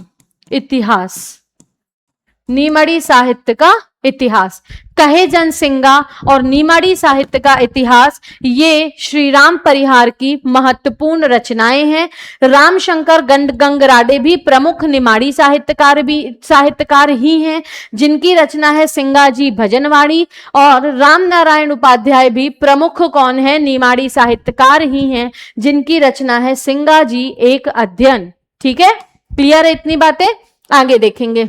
इतिहास, नीमाड़ी साहित्य का इतिहास। कहे जन सिंगा और नीमाड़ी साहित्य का इतिहास ये श्री राम परिहार की महत्वपूर्ण रचनाएं हैं। रामशंकर गंगराडे भी प्रमुख निमाड़ी साहित्यकार ही हैं जिनकी रचना है सिंगाजी भजनवाड़ी, और राम नारायण उपाध्याय भी प्रमुख कौन है? निमाड़ी साहित्यकार ही हैं जिनकी रचना है सिंगाजी एक अध्ययन। ठीक है, क्लियर है इतनी बातें? आगे देखेंगे।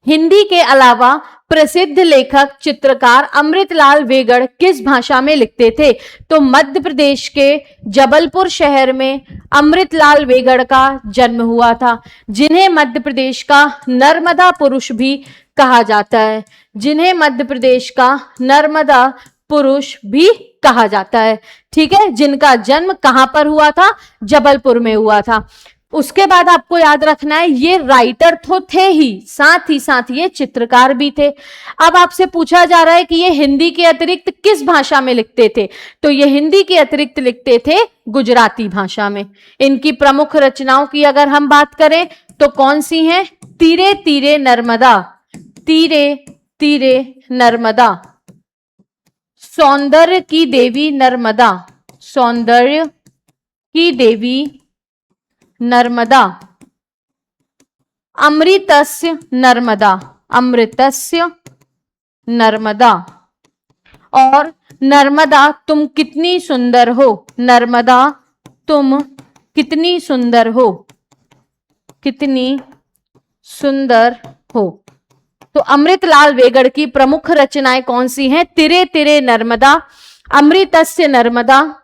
हिंदी के अलावा प्रसिद्ध लेखक चित्रकार अमृतलाल वेगड़ किस भाषा में लिखते थे? तो मध्य प्रदेश के जबलपुर शहर में अमृतलाल वेगड़ का जन्म हुआ था, जिन्हें मध्य प्रदेश का नर्मदा पुरुष भी कहा जाता है, जिन्हें मध्य प्रदेश का नर्मदा पुरुष भी कहा जाता है। ठीक है, जिनका जन्म कहां पर हुआ था? जबलपुर में हुआ था। उसके बाद आपको याद रखना है, ये राइटर तो थे ही साथ ये चित्रकार भी थे। अब आपसे पूछा जा रहा है कि ये हिंदी के अतिरिक्त किस भाषा में लिखते थे? तो ये हिंदी के अतिरिक्त लिखते थे गुजराती भाषा में। इनकी प्रमुख रचनाओं की अगर हम बात करें तो कौन सी हैं? तीरे तीरे नर्मदा, तीरे तीरे नर्मदा, सौंदर्य की देवी नर्मदा, सौंदर्य की देवी नर्मदा, अमृतस्य नर्मदा, अमृतस्य नर्मदा, और नर्मदा तुम कितनी सुंदर हो, नर्मदा तुम कितनी सुंदर हो, कितनी सुंदर हो। तो अमृतलाल वेगड़ की प्रमुख रचनाएं कौन सी हैं? तिरे तिरे नर्मदा, अमृतस्य नर्मदा,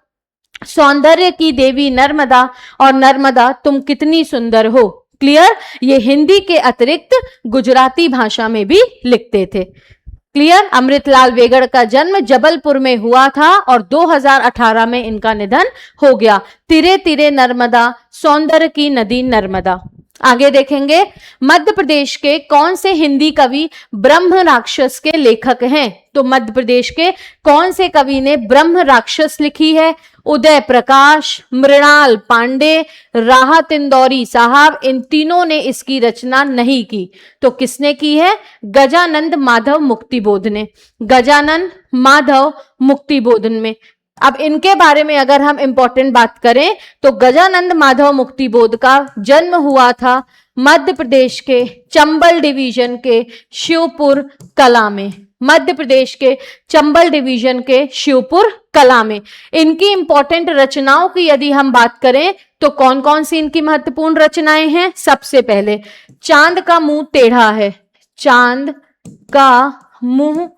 सौंदर्य की देवी नर्मदा और नर्मदा तुम कितनी सुंदर हो। क्लियर? ये हिंदी के अतिरिक्त गुजराती भाषा में भी लिखते थे। क्लियर? अमृतलाल वेगड़ का जन्म जबलपुर में हुआ था और 2018 में इनका निधन हो गया। तिरे तिरे नर्मदा, सौंदर्य की नदी नर्मदा। आगे देखेंगे, मध्य प्रदेश के कौन से हिंदी कवि ब्रह्म राक्षस के लेखक हैं? तो मध्य प्रदेश के कौन से कवि ने ब्रह्म राक्षस लिखी है? उदय प्रकाश, मृणाल पांडे, राहत इंदौरी साहब, इन तीनों ने इसकी रचना नहीं की। तो किसने की है? गजानंद माधव मुक्तिबोध ने, गजानंद माधव मुक्तिबोध में। अब इनके बारे में अगर हम इंपॉर्टेंट बात करें तो गजानंद माधव मुक्तिबोध का जन्म हुआ था मध्य प्रदेश के चंबल डिवीजन के शिवपुर कला में, मध्य प्रदेश के चंबल डिवीजन के शिवपुर कला में। इनकी इंपॉर्टेंट रचनाओं की यदि हम बात करें तो कौन कौन सी इनकी महत्वपूर्ण रचनाएं हैं? सबसे पहले चांद का मुंह टेढ़ा है, चांद का मुंह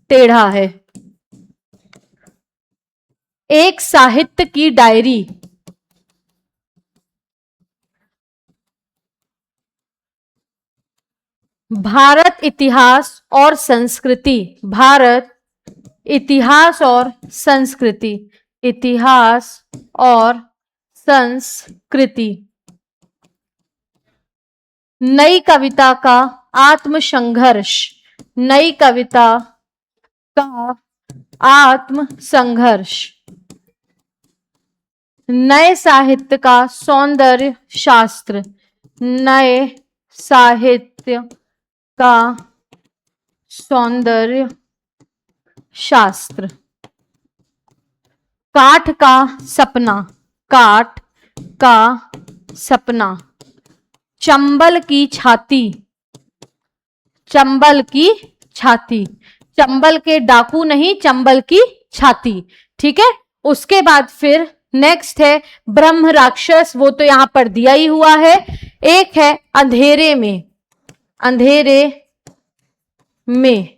टेढ़ा है, एक साहित्य की डायरी, भारत इतिहास और संस्कृति, भारत इतिहास और संस्कृति, इतिहास और संस्कृति, नई कविता का आत्मसंघर्ष, नई कविता का आत्मसंघर्ष, नए साहित्य का सौंदर्य शास्त्र, नए साहित्य का सौंदर्य शास्त्र, काठ का सपना, काठ का सपना, चंबल की छाती, चंबल की छाती, चंबल के डाकू नहीं, चंबल की छाती। ठीक है, उसके बाद फिर नेक्स्ट है ब्रह्म राक्षस, वो तो यहां पर दिया ही हुआ है। एक है अंधेरे में, अंधेरे में,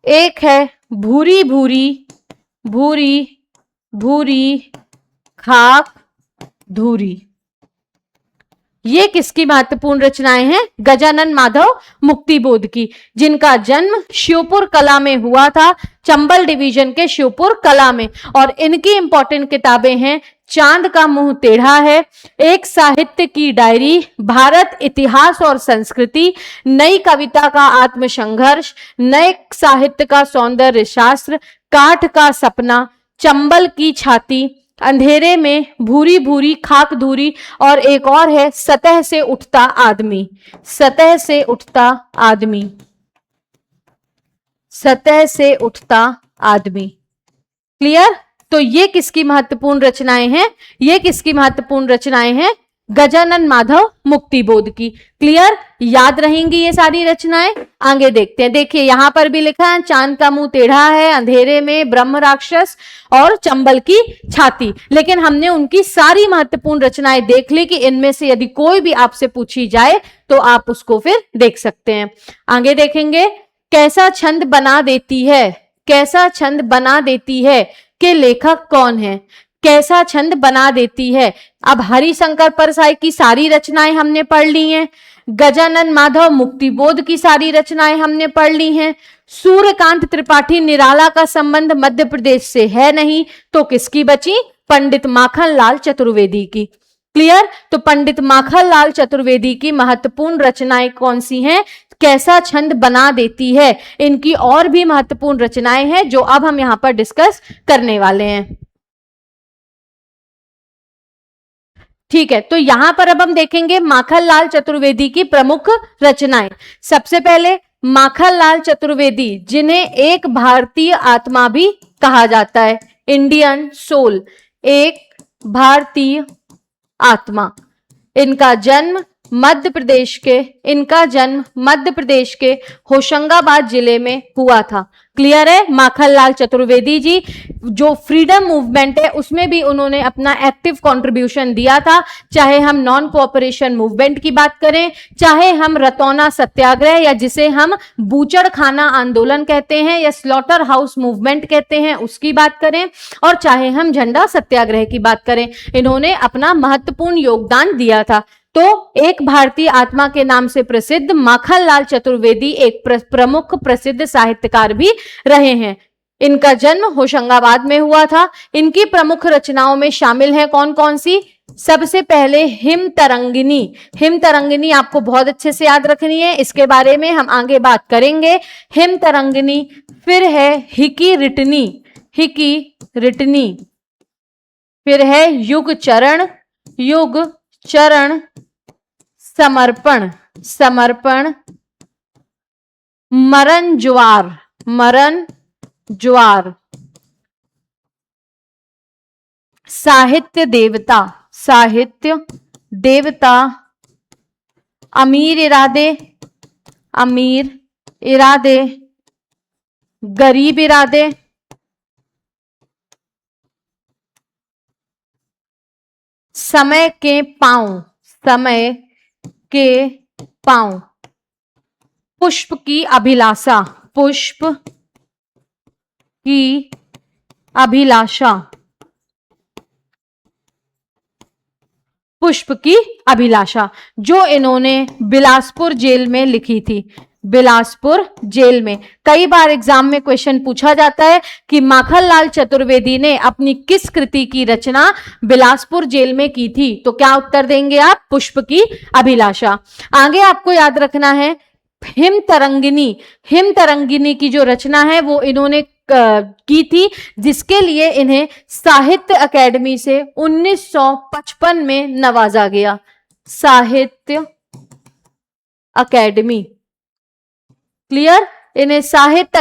एक है भूरी भूरी, भूरी भूरी खाक धूरी। ये किसकी महत्वपूर्ण रचनाएं हैं? गजानन माधव मुक्तिबोध की, जिनका जन्म शिवपुर कला में हुआ था, चंबल डिवीजन के शिवपुर कला में। और इनकी इंपॉर्टेंट किताबें हैं चांद का मुंह टेढ़ा है, एक साहित्य की डायरी, भारत इतिहास और संस्कृति, नई कविता का आत्मसंघर्ष, नए साहित्य का सौंदर्य शास्त्र, काठ का सपना, चंबल की छाती, अंधेरे में, भूरी भूरी खाक धूरी, और एक और है सतह से उठता आदमी, सतह से उठता आदमी, सतह से उठता आदमी। क्लियर? तो ये किसकी महत्वपूर्ण रचनाएं हैं? ये किसकी महत्वपूर्ण रचनाएं हैं? गजानन माधव मुक्तिबोध की। क्लियर, याद रहेंगी ये सारी रचनाएं। आगे देखते हैं, देखिए यहां पर भी लिखा है चांद का मुंह टेढ़ा है, अंधेरे में, ब्रह्म राक्षस और चंबल की छाती। लेकिन हमने उनकी सारी महत्वपूर्ण रचनाएं देख ली कि इनमें से यदि कोई भी आपसे पूछी जाए तो आप उसको फिर देख सकते हैं। आगे देखेंगे, कैसा छंद बना देती है, कैसा छंद बना देती है के लेखक कौन है? कैसा छंद बना देती है। अब हरिशंकर परसाई की सारी रचनाएं हमने पढ़ ली हैं, गजानन माधव मुक्तिबोध की सारी रचनाएं हमने पढ़ ली हैं, सूर्यकांत त्रिपाठी निराला का संबंध मध्य प्रदेश से है नहीं, तो किसकी बची? पंडित माखनलाल चतुर्वेदी की। क्लियर, तो पंडित माखनलाल चतुर्वेदी की महत्वपूर्ण रचनाएं कौन सी हैं? कैसा छंद बना देती है। इनकी और भी महत्वपूर्ण रचनाएं हैं जो अब हम यहां पर डिस्कस करने वाले हैं। ठीक है, तो यहां पर अब हम देखेंगे माखनलाल चतुर्वेदी की प्रमुख रचनाएं। सबसे पहले माखनलाल चतुर्वेदी, जिन्हें एक भारतीय आत्मा भी कहा जाता है, इंडियन सोल, एक भारतीय आत्मा। इनका जन्म मध्य प्रदेश के होशंगाबाद जिले में हुआ था। क्लियर है, माखनलाल चतुर्वेदी जी जो फ्रीडम मूवमेंट है उसमें भी उन्होंने अपना एक्टिव कंट्रीब्यूशन दिया था। चाहे हम नॉन कोऑपरेशन मूवमेंट की बात करें, चाहे हम रतौना सत्याग्रह या जिसे हम बूचड़खाना आंदोलन कहते हैं या स्लॉटर हाउस मूवमेंट कहते हैं उसकी बात करें, और चाहे हम झंडा सत्याग्रह की बात करें, इन्होंने अपना महत्वपूर्ण योगदान दिया था। तो एक भारतीय आत्मा के नाम से प्रसिद्ध माखनलाल चतुर्वेदी एक प्रमुख प्रसिद्ध साहित्यकार भी रहे हैं। इनका जन्म होशंगाबाद में हुआ था। इनकी प्रमुख रचनाओं में शामिल है कौन कौन सी? सबसे पहले हिम तरंगिनी। हिम तरंगिनी आपको बहुत अच्छे से याद रखनी है, इसके बारे में हम आगे बात करेंगे। हिम तरंगिनी, फिर है हिकी रिटनी, हिकी रिटनी, फिर है युग चरण, युग चरण, समर्पण, समर्पण, मरण ज्वार, मरण ज्वार, साहित्य देवता, साहित्य देवता, अमीर इरादे, अमीर इरादे, गरीब इरादे, समय के पांव, समय के पांव, पुष्प की अभिलाषा, पुष्प की अभिलाषा, पुष्प की अभिलाषा, जो इन्होंने बिलासपुर जेल में लिखी थी। बिलासपुर जेल में कई बार एग्जाम में क्वेश्चन पूछा जाता है कि माखनलाल चतुर्वेदी ने अपनी किस कृति की रचना बिलासपुर जेल में की थी, तो क्या उत्तर देंगे आप? पुष्प की अभिलाषा। आगे आपको याद रखना है हिम तरंगिनी, हिम तरंगिनी की जो रचना है वो इन्होंने की थी, जिसके लिए इन्हें साहित्य अकेडमी से 1955 में नवाजा गया। साहित्य अकेडमी, क्लियर, इन्हें साहित्य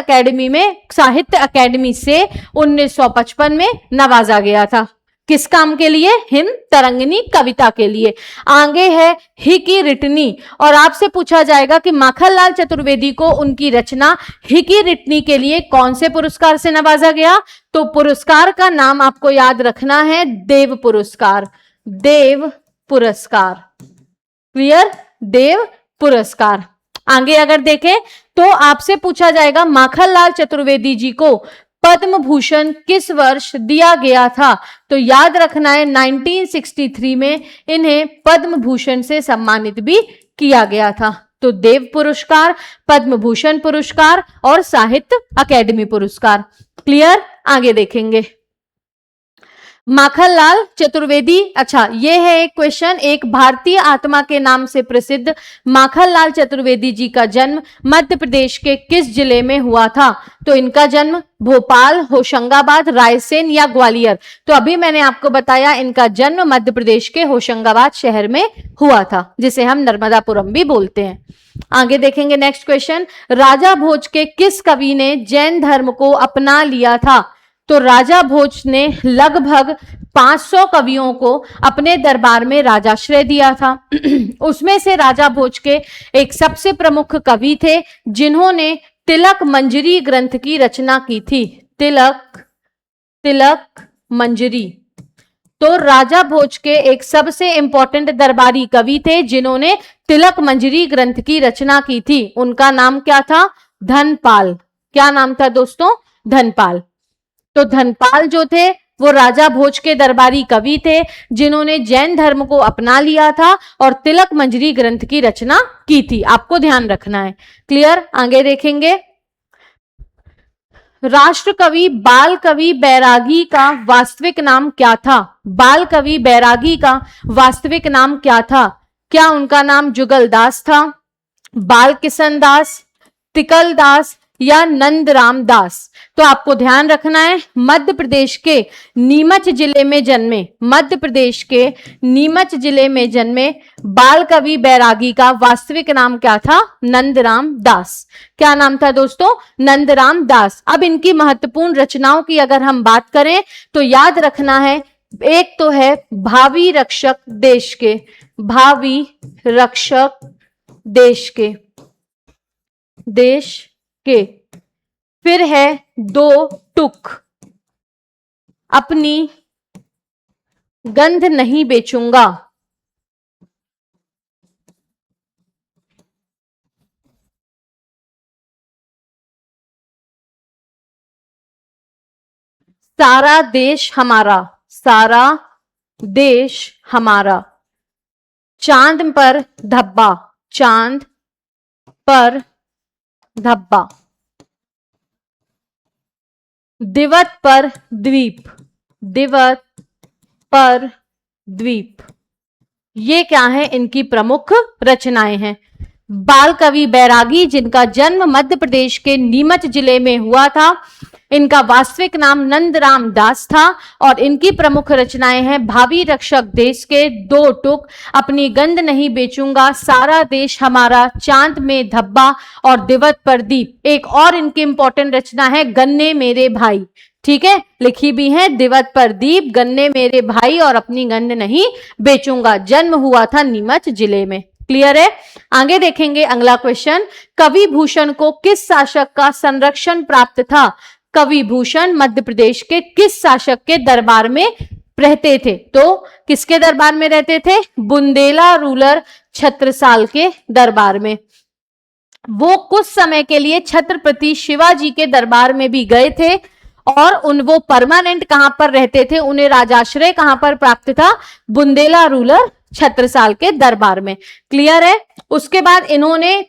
अकेडमी से 1955 में नवाजा गया था। किस काम के लिए? हिम तरंगिनी कविता के लिए। आगे है हिकी रिटनी, और आपसे पूछा जाएगा कि माखनलाल चतुर्वेदी को उनकी रचना हिकी रिटनी के लिए कौन से पुरस्कार से नवाजा गया, तो पुरस्कार का नाम आपको याद रखना है देव पुरस्कार, देव पुरस्कार। क्लियर, देव पुरस्कार। आगे अगर देखें तो आपसे पूछा जाएगा माखनलाल चतुर्वेदी जी को पद्म भूषण किस वर्ष दिया गया था, तो याद रखना है 1963 में इन्हें पद्म भूषण से सम्मानित भी किया गया था। तो देव पुरस्कार, पद्म भूषण पुरस्कार और साहित्य अकेडमी पुरस्कार। क्लियर, आगे देखेंगे माखनलाल चतुर्वेदी। अच्छा, ये है एक क्वेश्चन, एक भारतीय आत्मा के नाम से प्रसिद्ध माखनलाल चतुर्वेदी जी का जन्म मध्य प्रदेश के किस जिले में हुआ था, तो इनका जन्म भोपाल, होशंगाबाद, रायसेन या ग्वालियर। तो अभी मैंने आपको बताया इनका जन्म मध्य प्रदेश के होशंगाबाद शहर में हुआ था, जिसे हम नर्मदापुरम भी बोलते हैं। आगे देखेंगे नेक्स्ट क्वेश्चन, राजा भोज के किस कवि ने जैन धर्म को अपना लिया था, तो राजा भोज ने लगभग 500 कवियों को अपने दरबार में राजाश्रय दिया था। उसमें से राजा भोज के एक सबसे प्रमुख कवि थे जिन्होंने तिलक मंजरी ग्रंथ की रचना की थी। तिलक मंजरी। तो राजा भोज के एक सबसे इंपॉर्टेंट दरबारी कवि थे जिन्होंने तिलक मंजरी ग्रंथ की रचना की थी। उनका नाम क्या था? धनपाल। क्या नाम था दोस्तों? धनपाल। तो धनपाल जो थे वो राजा भोज के दरबारी कवि थे जिन्होंने जैन धर्म को अपना लिया था और तिलक मंजरी ग्रंथ की रचना की थी। आपको ध्यान रखना है। क्लियर? आगे देखेंगे। राष्ट्र कवि बाल कवि बैरागी का वास्तविक नाम क्या था? बाल कवि बैरागी का वास्तविक नाम क्या था? क्या उनका नाम जुगल दास था, बाल किशन दास, तिकल दास या नंदराम दास? तो आपको ध्यान रखना है, मध्य प्रदेश के नीमच जिले में जन्मे, मध्य प्रदेश के नीमच जिले में जन्मे बाल कवि बैरागी का वास्तविक नाम क्या था? नंदराम दास। क्या नाम था दोस्तों? नंदराम दास। अब इनकी महत्वपूर्ण रचनाओं की अगर हम बात करें तो याद रखना है, एक तो है भावी रक्षक देश के, भावी रक्षक देश के, फिर है दो टुक, अपनी गंध नहीं बेचूंगा, सारा देश हमारा, सारा देश हमारा, चांद पर धब्बा, चांद पर धब्बा, दिवट पर द्वीप, दिवट पर द्वीप। ये क्या है? इनकी प्रमुख रचनाएं हैं। बाल कवि बैरागी जिनका जन्म मध्य प्रदेश के नीमच जिले में हुआ था, इनका वास्तविक नाम नंदराम दास था और इनकी प्रमुख रचनाएं हैं भावी रक्षक देश के, दो टुक, अपनी गंध नहीं बेचूंगा, सारा देश हमारा, चांद में धब्बा और दिवट पर दीप। एक और इनकी इंपॉर्टेंट रचना है गन्ने मेरे भाई। ठीक है, लिखी भी है दिवट पर दीप, गन्ने मेरे भाई और अपनी गंध नहीं बेचूंगा। जन्म हुआ था नीमच जिले में। क्लियर है? आगे देखेंगे अगला क्वेश्चन। कवि भूषण को किस शासक का संरक्षण प्राप्त था? कवि भूषण मध्य प्रदेश के किस शासक के दरबार में रहते थे? तो किसके दरबार में रहते थे? बुंदेला रूलर छत्रसाल के दरबार में। वो कुछ समय के लिए छत्रपति शिवाजी के दरबार में भी गए थे और वो परमानेंट कहां पर रहते थे? उन्हें राजाश्रय कहां पर प्राप्त था? बुंदेला रूलर छत्रसाल के दरबार में। क्लियर है? उसके बाद इन्होंने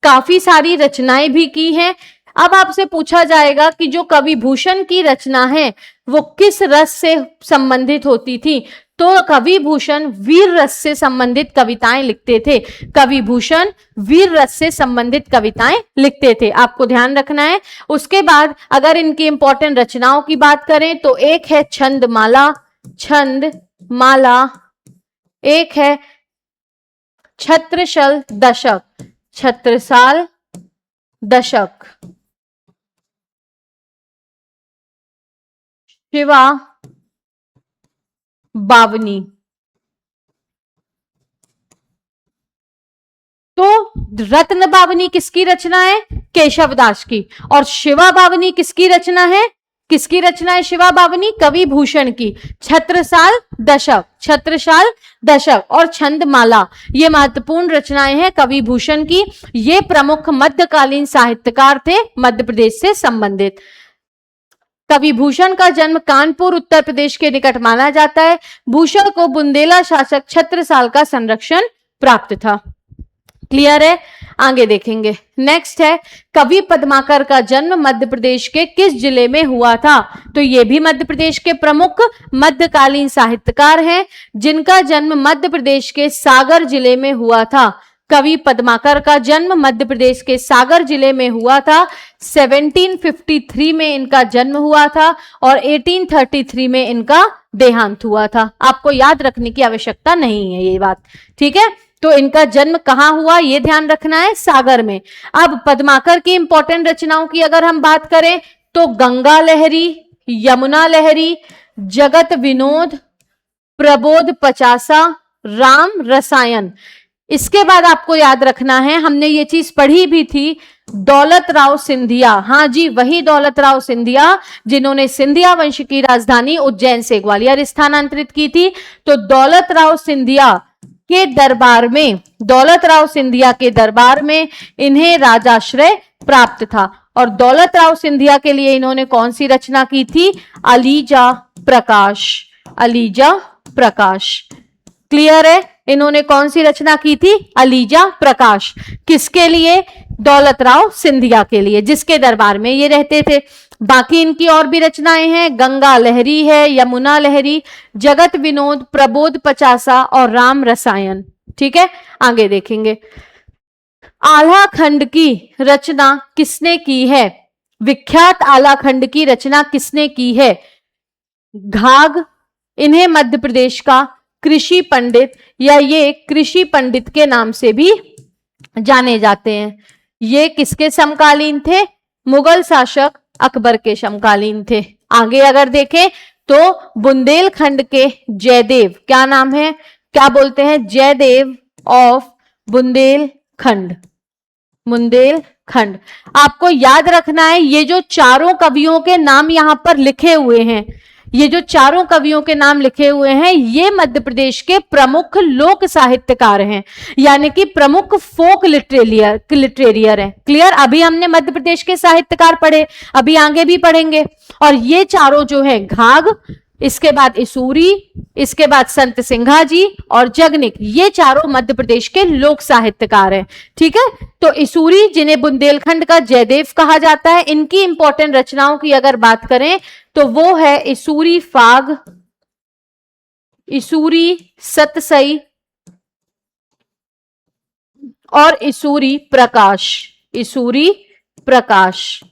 काफी सारी रचनाएं भी की हैं। अब आपसे पूछा जाएगा कि जो कवि भूषण की रचना है वो किस रस से संबंधित होती थी? तो कवि भूषण वीर रस से संबंधित कविताएं लिखते थे। कवि भूषण वीर रस से संबंधित कविताएं लिखते थे, आपको ध्यान रखना है। उसके बाद अगर इनकी इंपॉर्टेंट रचनाओं की बात करें तो एक है छंदमाला, छंदमाला, एक है छत्रसाल दशक, छत्रसाल दशक, शिवा बावनी। तो रत्न बावनी किसकी रचना है? केशवदास की। और शिवा बावनी किसकी रचना है? किसकी रचना है शिवा बावनी? कवि भूषण की। छत्रसाल दशक, छत्रसाल दशक और छंदमाला, ये महत्वपूर्ण रचनाएं हैं कवि भूषण की। ये प्रमुख मध्यकालीन साहित्यकार थे मध्य प्रदेश से संबंधित। कवि भूषण का जन्म कानपुर उत्तर प्रदेश के निकट माना जाता है। भूषण को बुंदेला शासक छत्रसाल का संरक्षण प्राप्त था। क्लियर है? आगे देखेंगे। नेक्स्ट है कवि पद्माकर का जन्म मध्य प्रदेश के किस जिले में हुआ था? तो ये भी मध्य प्रदेश के प्रमुख मध्यकालीन साहित्यकार हैं जिनका जन्म मध्य प्रदेश के सागर जिले में हुआ था। कवि पद्माकर का जन्म मध्य प्रदेश के सागर जिले में हुआ था। 1753 में इनका जन्म हुआ था और 1833 में इनका देहांत हुआ था। आपको याद रखने की आवश्यकता नहीं है ये बात, ठीक है? तो इनका जन्म कहां हुआ ये ध्यान रखना है, सागर में। अब पद्माकर की इंपॉर्टेंट रचनाओं की अगर हम बात करें तो गंगा लहरी, यमुना लहरी, जगत विनोद, प्रबोध पचासा, राम रसायन। इसके बाद आपको याद रखना है, हमने ये चीज पढ़ी भी थी, दौलत राव सिंधिया। हाँ जी, वही दौलत राव सिंधिया जिन्होंने सिंधिया वंश की राजधानी उज्जैन से ग्वालियर स्थानांतरित की थी। तो दौलत राव सिंधिया के दरबार में, दौलत राव सिंधिया के दरबार में इन्हें राजाश्रय प्राप्त था। और दौलत राव सिंधिया के लिए इन्होंने कौन सी रचना की थी? अलीजा प्रकाश। अलीजा प्रकाश। क्लियर है? इन्होंने कौन सी रचना की थी? अलीजा प्रकाश। किसके लिए? दौलत राव सिंधिया के लिए, जिसके दरबार में ये रहते थे। बाकी इनकी और भी रचनाएं हैं, गंगा लहरी है, यमुना लहरी, जगत विनोद, प्रबोध पचासा और राम रसायन। ठीक है, आगे देखेंगे। आल्हा खंड की रचना किसने की है? विख्यात आल्हा खंड की रचना किसने की है? घाघ। इन्हें मध्य प्रदेश का कृषि पंडित या ये कृषि पंडित के नाम से भी जाने जाते हैं। ये किसके समकालीन थे? मुगल शासक अकबर के समकालीन थे। आगे अगर देखें तो बुंदेलखंड के जयदेव, क्या नाम है, क्या बोलते हैं? जयदेव ऑफ बुंदेलखंड। बुंदेलखंड। आपको याद रखना है, ये जो चारों कवियों के नाम यहां पर लिखे हुए हैं, ये जो चारों कवियों के नाम लिखे हुए हैं, ये मध्य प्रदेश के प्रमुख लोक साहित्यकार हैं, यानी कि प्रमुख फोक लिटरेरियर हैं। क्लियर? अभी हमने मध्य प्रदेश के साहित्यकार पढ़े, अभी आगे भी पढ़ेंगे। और ये चारों जो है, घाघ, इसके बाद इसूरी, इसके बाद संत सिंघा जी और जगनिक, ये चारों मध्य प्रदेश के लोक साहित्यकार हैं। ठीक है, तो इसूरी, जिन्हें बुंदेलखंड का जयदेव कहा जाता है, इनकी इंपॉर्टेंट रचनाओं की अगर बात करें तो वो है इसूरी फाग, इसूरी सतसई और इसूरी प्रकाश। इसूरी प्रकाश।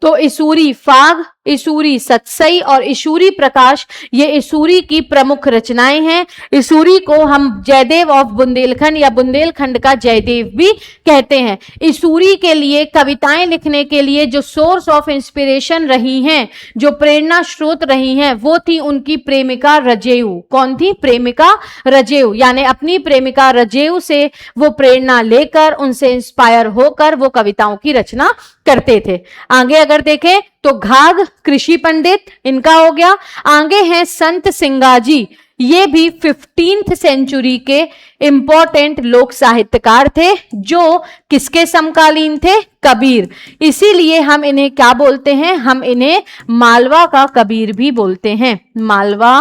तो इसूरी फाग, इसूरी सतसई और इसूरी प्रकाश, ये इसूरी की प्रमुख रचनाएं हैं। इसूरी को हम जयदेव ऑफ बुंदेलखंड या बुंदेलखंड का जयदेव भी कहते हैं। इसूरी के लिए कविताएं लिखने के लिए जो सोर्स ऑफ इंस्पिरेशन रही हैं, जो प्रेरणा स्रोत रही हैं, वो थी उनकी प्रेमिका रजेऊ। कौन थी? प्रेमिका रजेऊ। यानी अपनी प्रेमिका रजेऊ से वो प्रेरणा लेकर, उनसे इंस्पायर होकर वो कविताओं की रचना करते थे। आगे अगर देखें तो घाघ कृषि पंडित, इनका हो गया। आगे हैं संत सिंघा जी, ये भी 15th सेंचुरी के इंपॉर्टेंट लोक साहित्यकार थे, जो किसके समकालीन थे? कबीर। इसीलिए हम इन्हें क्या बोलते हैं? हम इन्हें मालवा का कबीर भी बोलते हैं। मालवा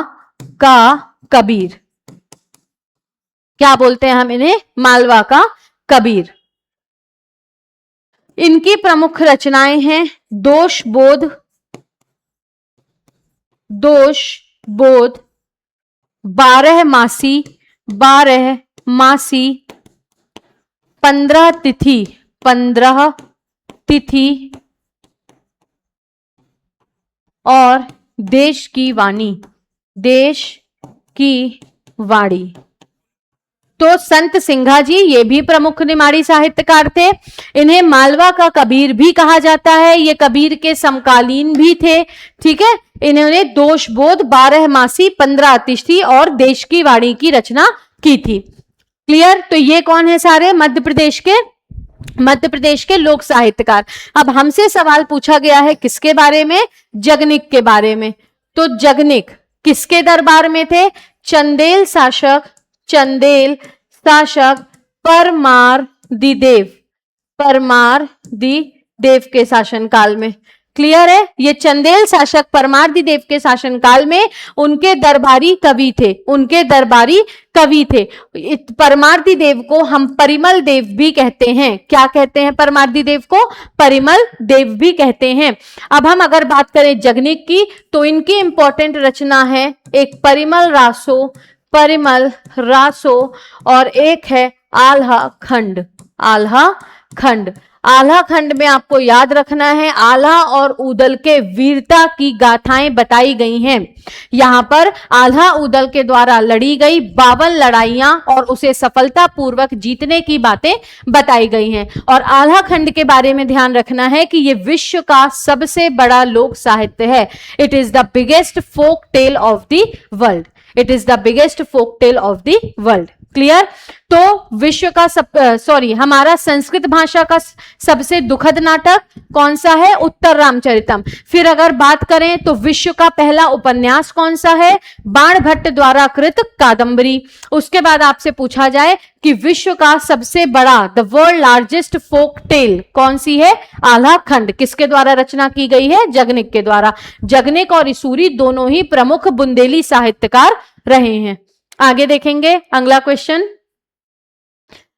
का कबीर। क्या बोलते हैं हम इन्हें? मालवा का कबीर। इनकी प्रमुख रचनाएं हैं दोष बोध, दोष बोध, 12 मासी, 12 मासी, 15 तिथि, 15 तिथि और देश की वाणी, देश की वाणी। तो संत सिंघा जी ये भी प्रमुख निमाड़ी साहित्यकार थे। इन्हें मालवा का कबीर भी कहा जाता है, ये कबीर के समकालीन भी थे। ठीक है, इन्होंने दोष बोध, 12 मासी, 15 तिथि और देश की वाणी की रचना की थी। क्लियर? तो ये कौन है? सारे मध्य प्रदेश के लोक साहित्यकार। अब हमसे सवाल पूछा गया है किसके बारे में? जगनिक के बारे में। तो जगनिक किसके दरबार में थे? चंदेल शासक परमारदिदेव के शासनकाल में। क्लियर है? ये चंदेल शासक परमारदिदेव के शासनकाल में उनके दरबारी कवि थे, उनके दरबारी कवि थे। परमारदिदेव को हम परिमल देव भी कहते हैं। क्या कहते हैं परमारदिदेव को? परिमल देव भी कहते हैं। अब हम अगर बात करें जगनिक की, तो इनकी इंपॉर्टेंट रचना है एक परिमल रासो और एक है आल्हा खंड। आल्हा खंड। आल्हा खंड में आपको याद रखना है, आल्हा और ऊदल के वीरता की गाथाएं बताई गई हैं। यहां पर आल्हा ऊदल के द्वारा लड़ी गई 52 लड़ाइयां और उसे सफलतापूर्वक जीतने की बातें बताई गई हैं। और आल्हा खंड के बारे में ध्यान रखना है कि यह विश्व का सबसे बड़ा लोक साहित्य है। It is the biggest folk tale of the world. It is the biggest folk tale of the world. Clear? तो विश्व का हमारा संस्कृत भाषा का सबसे दुखद नाटक कौन सा है? उत्तर रामचरितम। फिर अगर बात करें तो विश्व का पहला उपन्यास कौन सा है? बाणभट्ट द्वारा कृत कादंबरी। उसके बाद आपसे पूछा जाए कि विश्व का सबसे बड़ा, the world largest folk tale कौन सी है? आल्हा खंड। किसके द्वारा रचना की गई है? जगनिक के द्वारा। जगनिक और इसूरी दोनों ही प्रमुख बुंदेली साहित्यकार रहे हैं। आगे देखेंगे अगला क्वेश्चन।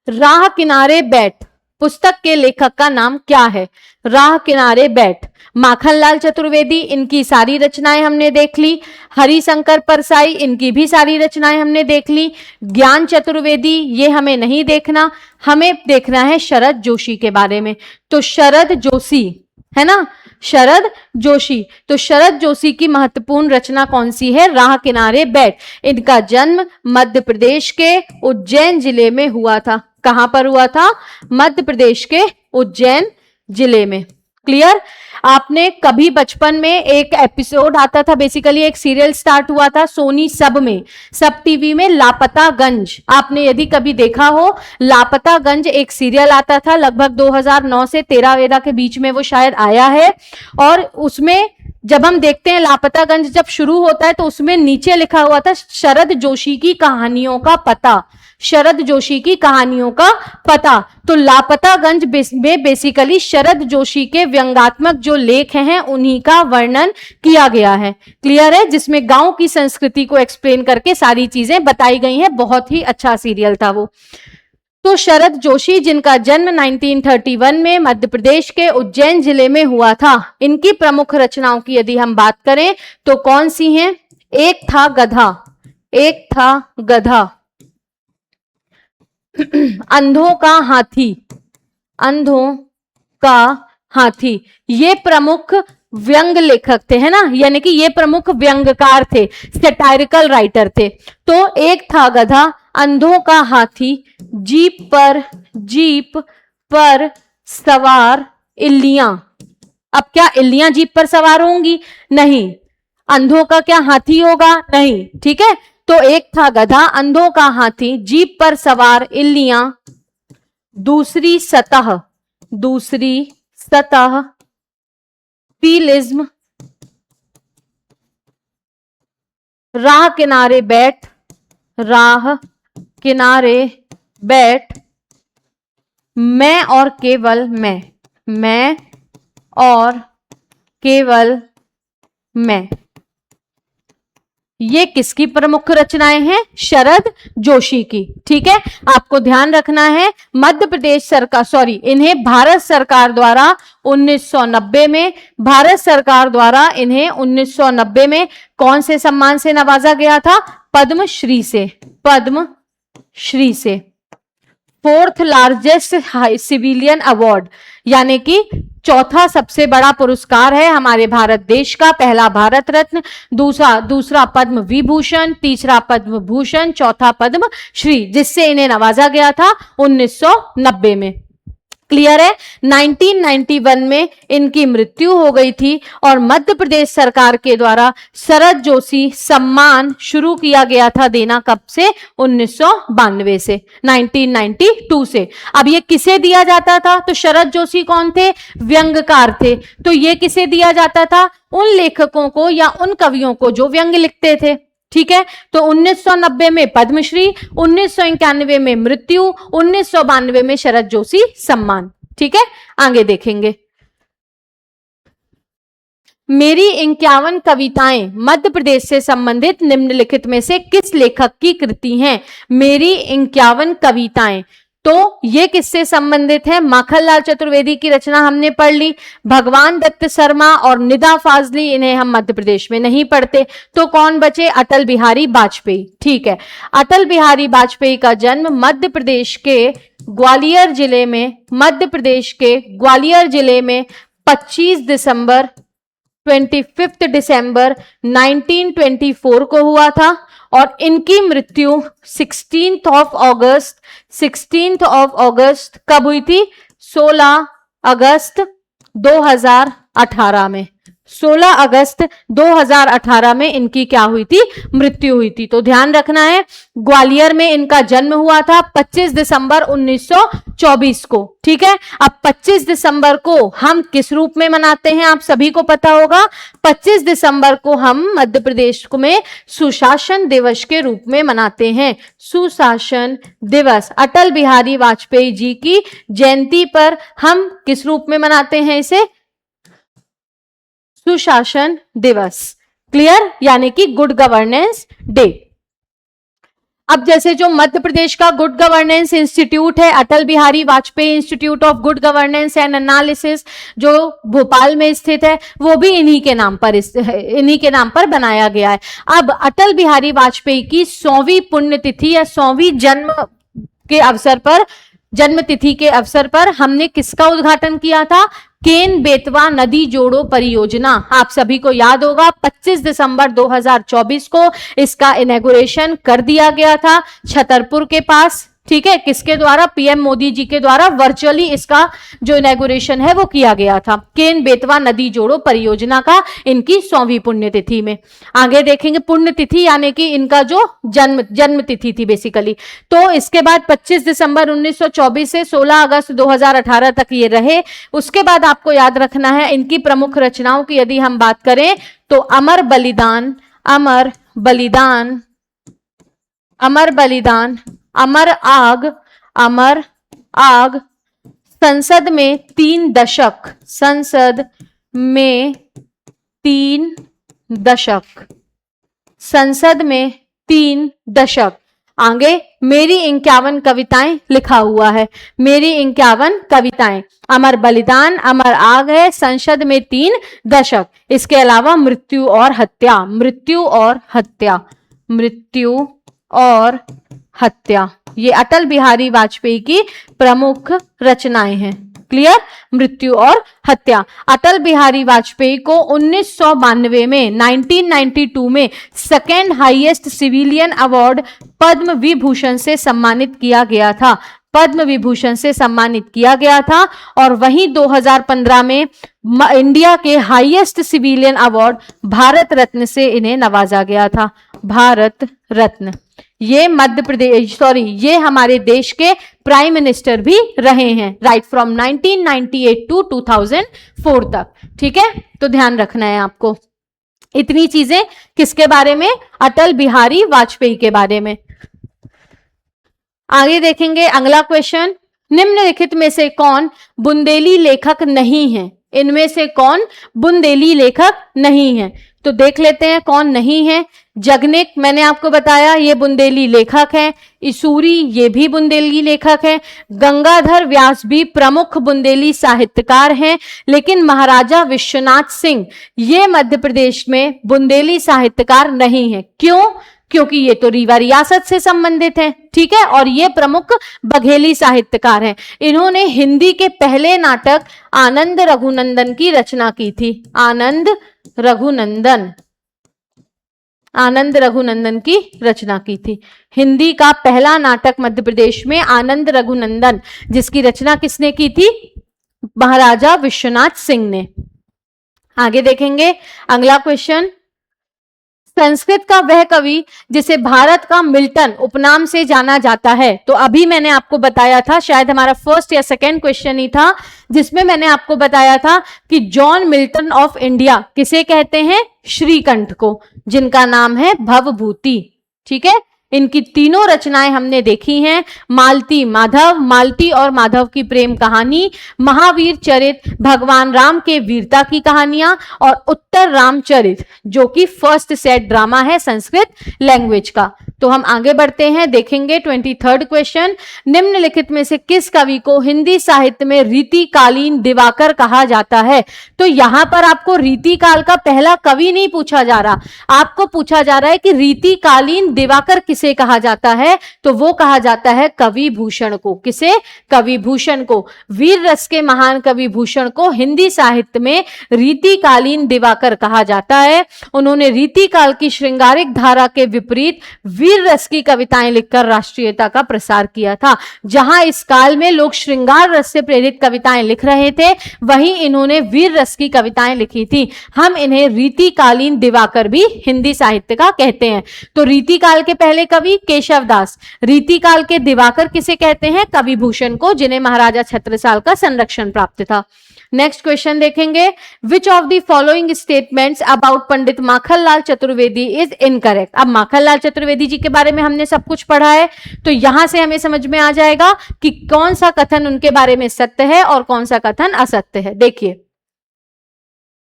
राह किनारे बैठ पुस्तक के लेखक का नाम क्या है? राह किनारे बैठ, माखनलाल चतुर्वेदी, इनकी सारी रचनाएं हमने देख ली। हरिशंकर परसाई, इनकी भी सारी रचनाएं हमने देख ली। ज्ञान चतुर्वेदी, ये हमें नहीं देखना, हमें देखना है शरद जोशी के बारे में। तो शरद जोशी है ना, शरद जोशी। तो शरद जोशी की महत्वपूर्ण रचना कौन सी है? राह किनारे बैठ। इनका जन्म मध्य प्रदेश के उज्जैन जिले में हुआ था। कहां पर हुआ था? मध्य प्रदेश के उज्जैन जिले में। क्लियर? आपने कभी बचपन में एक एपिसोड आता था, बेसिकली एक सीरियल स्टार्ट हुआ था सोनी सब में, सब टीवी में, लापता गंज। आपने यदि कभी देखा हो, लापता गंज एक सीरियल आता था, लगभग 2009 से 13 के बीच में वो शायद आया है। और उसमें जब हम देखते हैं लापता गंज जब शुरू होता है तो उसमें नीचे लिखा हुआ था शरद जोशी की कहानियों का पता। शरद जोशी की कहानियों का पता। तो लापता गंज में बेसिकली शरद जोशी के व्यंग्यात्मक जो लेख हैं उन्हीं का वर्णन किया गया है। क्लियर है? जिसमें गांव की संस्कृति को एक्सप्लेन करके सारी चीजें बताई गई हैं। बहुत ही अच्छा सीरियल था वो। तो शरद जोशी, जिनका जन्म 1931 में मध्य प्रदेश के उज्जैन जिले में हुआ था, इनकी प्रमुख रचनाओं की यदि हम बात करें तो कौन सी हैं? एक था गधा, एक था गधा, अंधों का हाथी, अंधों का हाथी, ये प्रमुख व्यंग लेखक थे, है ना, यानी कि ये प्रमुख व्यंगकार थे, सैटायरिकल राइटर थे। तो एक था गधा, अंधों का हाथी, जीप पर सवार इल्लियां। अब क्या इल्लियां जीप पर सवार होंगी? नहीं। अंधों का क्या हाथी होगा? नहीं। ठीक है, तो एक था गधा, अंधों का हाथी, जीप पर सवार इल्लियां, दूसरी सतह पीलिज्म, राह किनारे बैठ, राह किनारे बैठ, मैं और केवल मैं और केवल मैं। ये किसकी प्रमुख रचनाएं हैं? शरद जोशी की। ठीक है, आपको ध्यान रखना है मध्य प्रदेश सरकार, इन्हें भारत सरकार द्वारा 1990 में, भारत सरकार द्वारा इन्हें 1990 में कौन से सम्मान से नवाजा गया था? पद्मश्री से। पद्मश्री से, 4th लार्जेस्ट सिविलियन अवार्ड, यानी कि चौथा सबसे बड़ा पुरस्कार है हमारे भारत देश का। पहला भारत रत्न, दूसरा पद्म विभूषण, तीसरा पद्म भूषण, चौथा पद्म श्री, जिससे इन्हें नवाजा गया था 1990 में। क्लियर है? 1991 में इनकी मृत्यु हो गई थी और मध्य प्रदेश सरकार के द्वारा शरद जोशी सम्मान शुरू किया गया था देना कब से? 1992 से, 1992 से। अब ये किसे दिया जाता था? तो शरद जोशी कौन थे? व्यंग्यकार थे। तो ये किसे दिया जाता था? उन लेखकों को या उन कवियों को जो व्यंग्य लिखते थे। ठीक है, तो 1990 में पद्मश्री, 1991 में मृत्यु, 1992 में शरद जोशी सम्मान। ठीक है, आगे देखेंगे। मेरी 51 कविताएं मध्य प्रदेश से संबंधित निम्नलिखित में से किस लेखक की कृति हैं? मेरी 51 कविताएं, तो ये किससे संबंधित है? माखनलाल चतुर्वेदी की रचना हमने पढ़ ली, भगवान दत्त शर्मा और निदा फाजली, इन्हें हम मध्य प्रदेश में नहीं पढ़ते। तो कौन बचे? अटल बिहारी वाजपेयी। ठीक है, अटल बिहारी वाजपेयी का जन्म मध्य प्रदेश के ग्वालियर जिले में, मध्य प्रदेश के ग्वालियर जिले में 25 दिसंबर 25 दिसंबर 1924 को हुआ था और इनकी मृत्यु 16 अगस्त कब हुई थी? 16 अगस्त 2018 में। 16 अगस्त 2018 में इनकी क्या हुई थी? मृत्यु हुई थी। तो ध्यान रखना है, ग्वालियर में इनका जन्म हुआ था 25 दिसंबर 1924 को। ठीक है, अब 25 दिसंबर को हम किस रूप में मनाते हैं? आप सभी को पता होगा, 25 दिसंबर को हम मध्य प्रदेश में सुशासन दिवस के रूप में मनाते हैं। सुशासन दिवस, अटल बिहारी वाजपेयी जी की जयंती पर हम किस रूप में मनाते हैं इसे? सुशासन दिवस। क्लियर? यानी कि गुड गवर्नेंस डे। अब जैसे जो मध्य प्रदेश का गुड गवर्नेंस इंस्टीट्यूट है, Atal Bihari Vajpayee institute of good governance and analysis, जो भोपाल में स्थित है, वो भी इन्हीं के नाम पर बनाया गया है। अब अटल बिहारी वाजपेयी की 100वीं पुण्यतिथि या 100वीं जन्म तिथि के अवसर पर हमने किसका उद्घाटन किया था? केन बेतवा नदी जोड़ो परियोजना। आप सभी को याद होगा 25 दिसंबर 2024 को इसका इनॉग्रेशन कर दिया गया था छतरपुर के पास। ठीक है, किसके द्वारा? पीएम मोदी जी के द्वारा वर्चुअली इसका जो इनॉग्रेशन है वो किया गया था, केन बेतवा नदी जोड़ो परियोजना का, इनकी 100वीं पुण्यतिथि में। आगे देखेंगे पुण्यतिथि यानी कि इनका जो जन्म तिथि थी बेसिकली। तो इसके बाद 25 दिसंबर 1924 से 16 अगस्त 2018 तक ये रहे। उसके बाद आपको याद रखना है इनकी प्रमुख रचनाओं की यदि हम बात करें तो अमर बलिदान, अमर आग, संसद में 3 दशक, आगे मेरी 51 कविताएं लिखा हुआ है, मेरी 51 कविताएं। अमर बलिदान, अमर आग है, संसद में 3 दशक। इसके अलावा मृत्यु और हत्या, ये अटल बिहारी वाजपेयी की प्रमुख रचनाएं हैं। क्लियर? मृत्यु और हत्या। अटल बिहारी वाजपेयी को 1992 में second highest civilian award Padma Vibhushan से सम्मानित किया गया था, और वहीं 2015 में इंडिया के highest civilian award Bharat Ratna से इन्हें नवाजा गया था। भारत रत्न। ये ये हमारे देश के प्राइम मिनिस्टर भी रहे हैं, राइट फ्रॉम 1998 टू 2004 तक। ठीक है, तो ध्यान रखना है आपको इतनी चीजें किसके बारे में? अटल बिहारी वाजपेयी के बारे में। आगे देखेंगे अगला क्वेश्चन, निम्नलिखित में से कौन बुंदेली लेखक नहीं है? इनमें से कौन बुंदेली लेखक नहीं है? तो देख लेते हैं कौन नहीं है। जगनिक, मैंने आपको बताया ये बुंदेली लेखक हैं। इसूरी, ये भी बुंदेली लेखक हैं। गंगाधर व्यास भी प्रमुख बुंदेली साहित्यकार हैं, लेकिन महाराजा विश्वनाथ सिंह ये मध्य प्रदेश में बुंदेली साहित्यकार नहीं है। क्यों? क्योंकि ये तो रीवा रियासत से संबंधित है। ठीक है, और ये प्रमुख बघेली साहित्यकार हैं। इन्होंने हिंदी के पहले नाटक आनंद रघुनंदन की रचना की थी। आनंद रघुनंदन की रचना की थी। हिंदी का पहला नाटक मध्य प्रदेश में आनंद रघुनंदन, जिसकी रचना किसने की थी? महाराजा विश्वनाथ सिंह ने। आगे देखेंगे अगला क्वेश्चन, संस्कृत का वह कवि जिसे भारत का मिल्टन उपनाम से जाना जाता है। तो अभी मैंने आपको बताया था, शायद हमारा फर्स्ट या सेकंड क्वेश्चन ही था, जिसमें मैंने आपको बताया था कि जॉन मिल्टन ऑफ इंडिया किसे कहते हैं? श्रीकंठ को, जिनका नाम है भवभूति। ठीक है, इनकी तीनों रचनाएं हमने देखी हैं। मालती माधव, मालती और माधव की प्रेम कहानी, महावीर चरित, भगवान राम के वीरता की कहानियां, और उत्तर रामचरित जो कि फर्स्ट सेट ड्रामा है संस्कृत लैंग्वेज का। तो हम आगे बढ़ते हैं, देखेंगे 23rd क्वेश्चन। निम्नलिखित में से किस कवि को हिंदी साहित्य में रीतिकालीन दिवाकर कहा जाता है? तो यहां पर आपको रीतिकाल का पहला कवि नहीं पूछा जा रहा, आपको पूछा जा रहा है कि रीतिकालीन दिवाकर किसे कहा जाता है? तो वो कहा जाता है कवि भूषण को। किसे? कवि भूषण को। वीर रस के महान कवि भूषण को हिंदी साहित्य में रीतिकालीन दिवाकर कहा जाता है। उन्होंने रीतिकाल की श्रृंगारिक धारा के विपरीत वीर रस की कविताएं लिखकर राष्ट्रीयता का प्रसार किया था। जहां इस काल में लोग श्रृंगार रस से प्रेरित कविताएं लिख रहे थे, वहीं इन्होंने वीर रस की कविताएं लिखी थी। हम इन्हें रीतिकालीन दिवाकर भी हिंदी साहित्य का कहते हैं। तो रीतिकाल के पहले कवि केशव दास, रीतिकाल के दिवाकर किसे कहते हैं? कवि भूषण को, जिन्हें महाराजा छत्रसाल का संरक्षण प्राप्त था। नेक्स्ट क्वेश्चन देखेंगे, which of the following statements about Pandit Makhanlal Chaturvedi is incorrect. अब माखनलाल चतुर्वेदी जी के बारे में हमने सब कुछ पढ़ा है, तो यहां से हमें समझ में आ जाएगा कि कौन सा कथन उनके बारे में सत्य है और कौन सा कथन असत्य है। देखिए,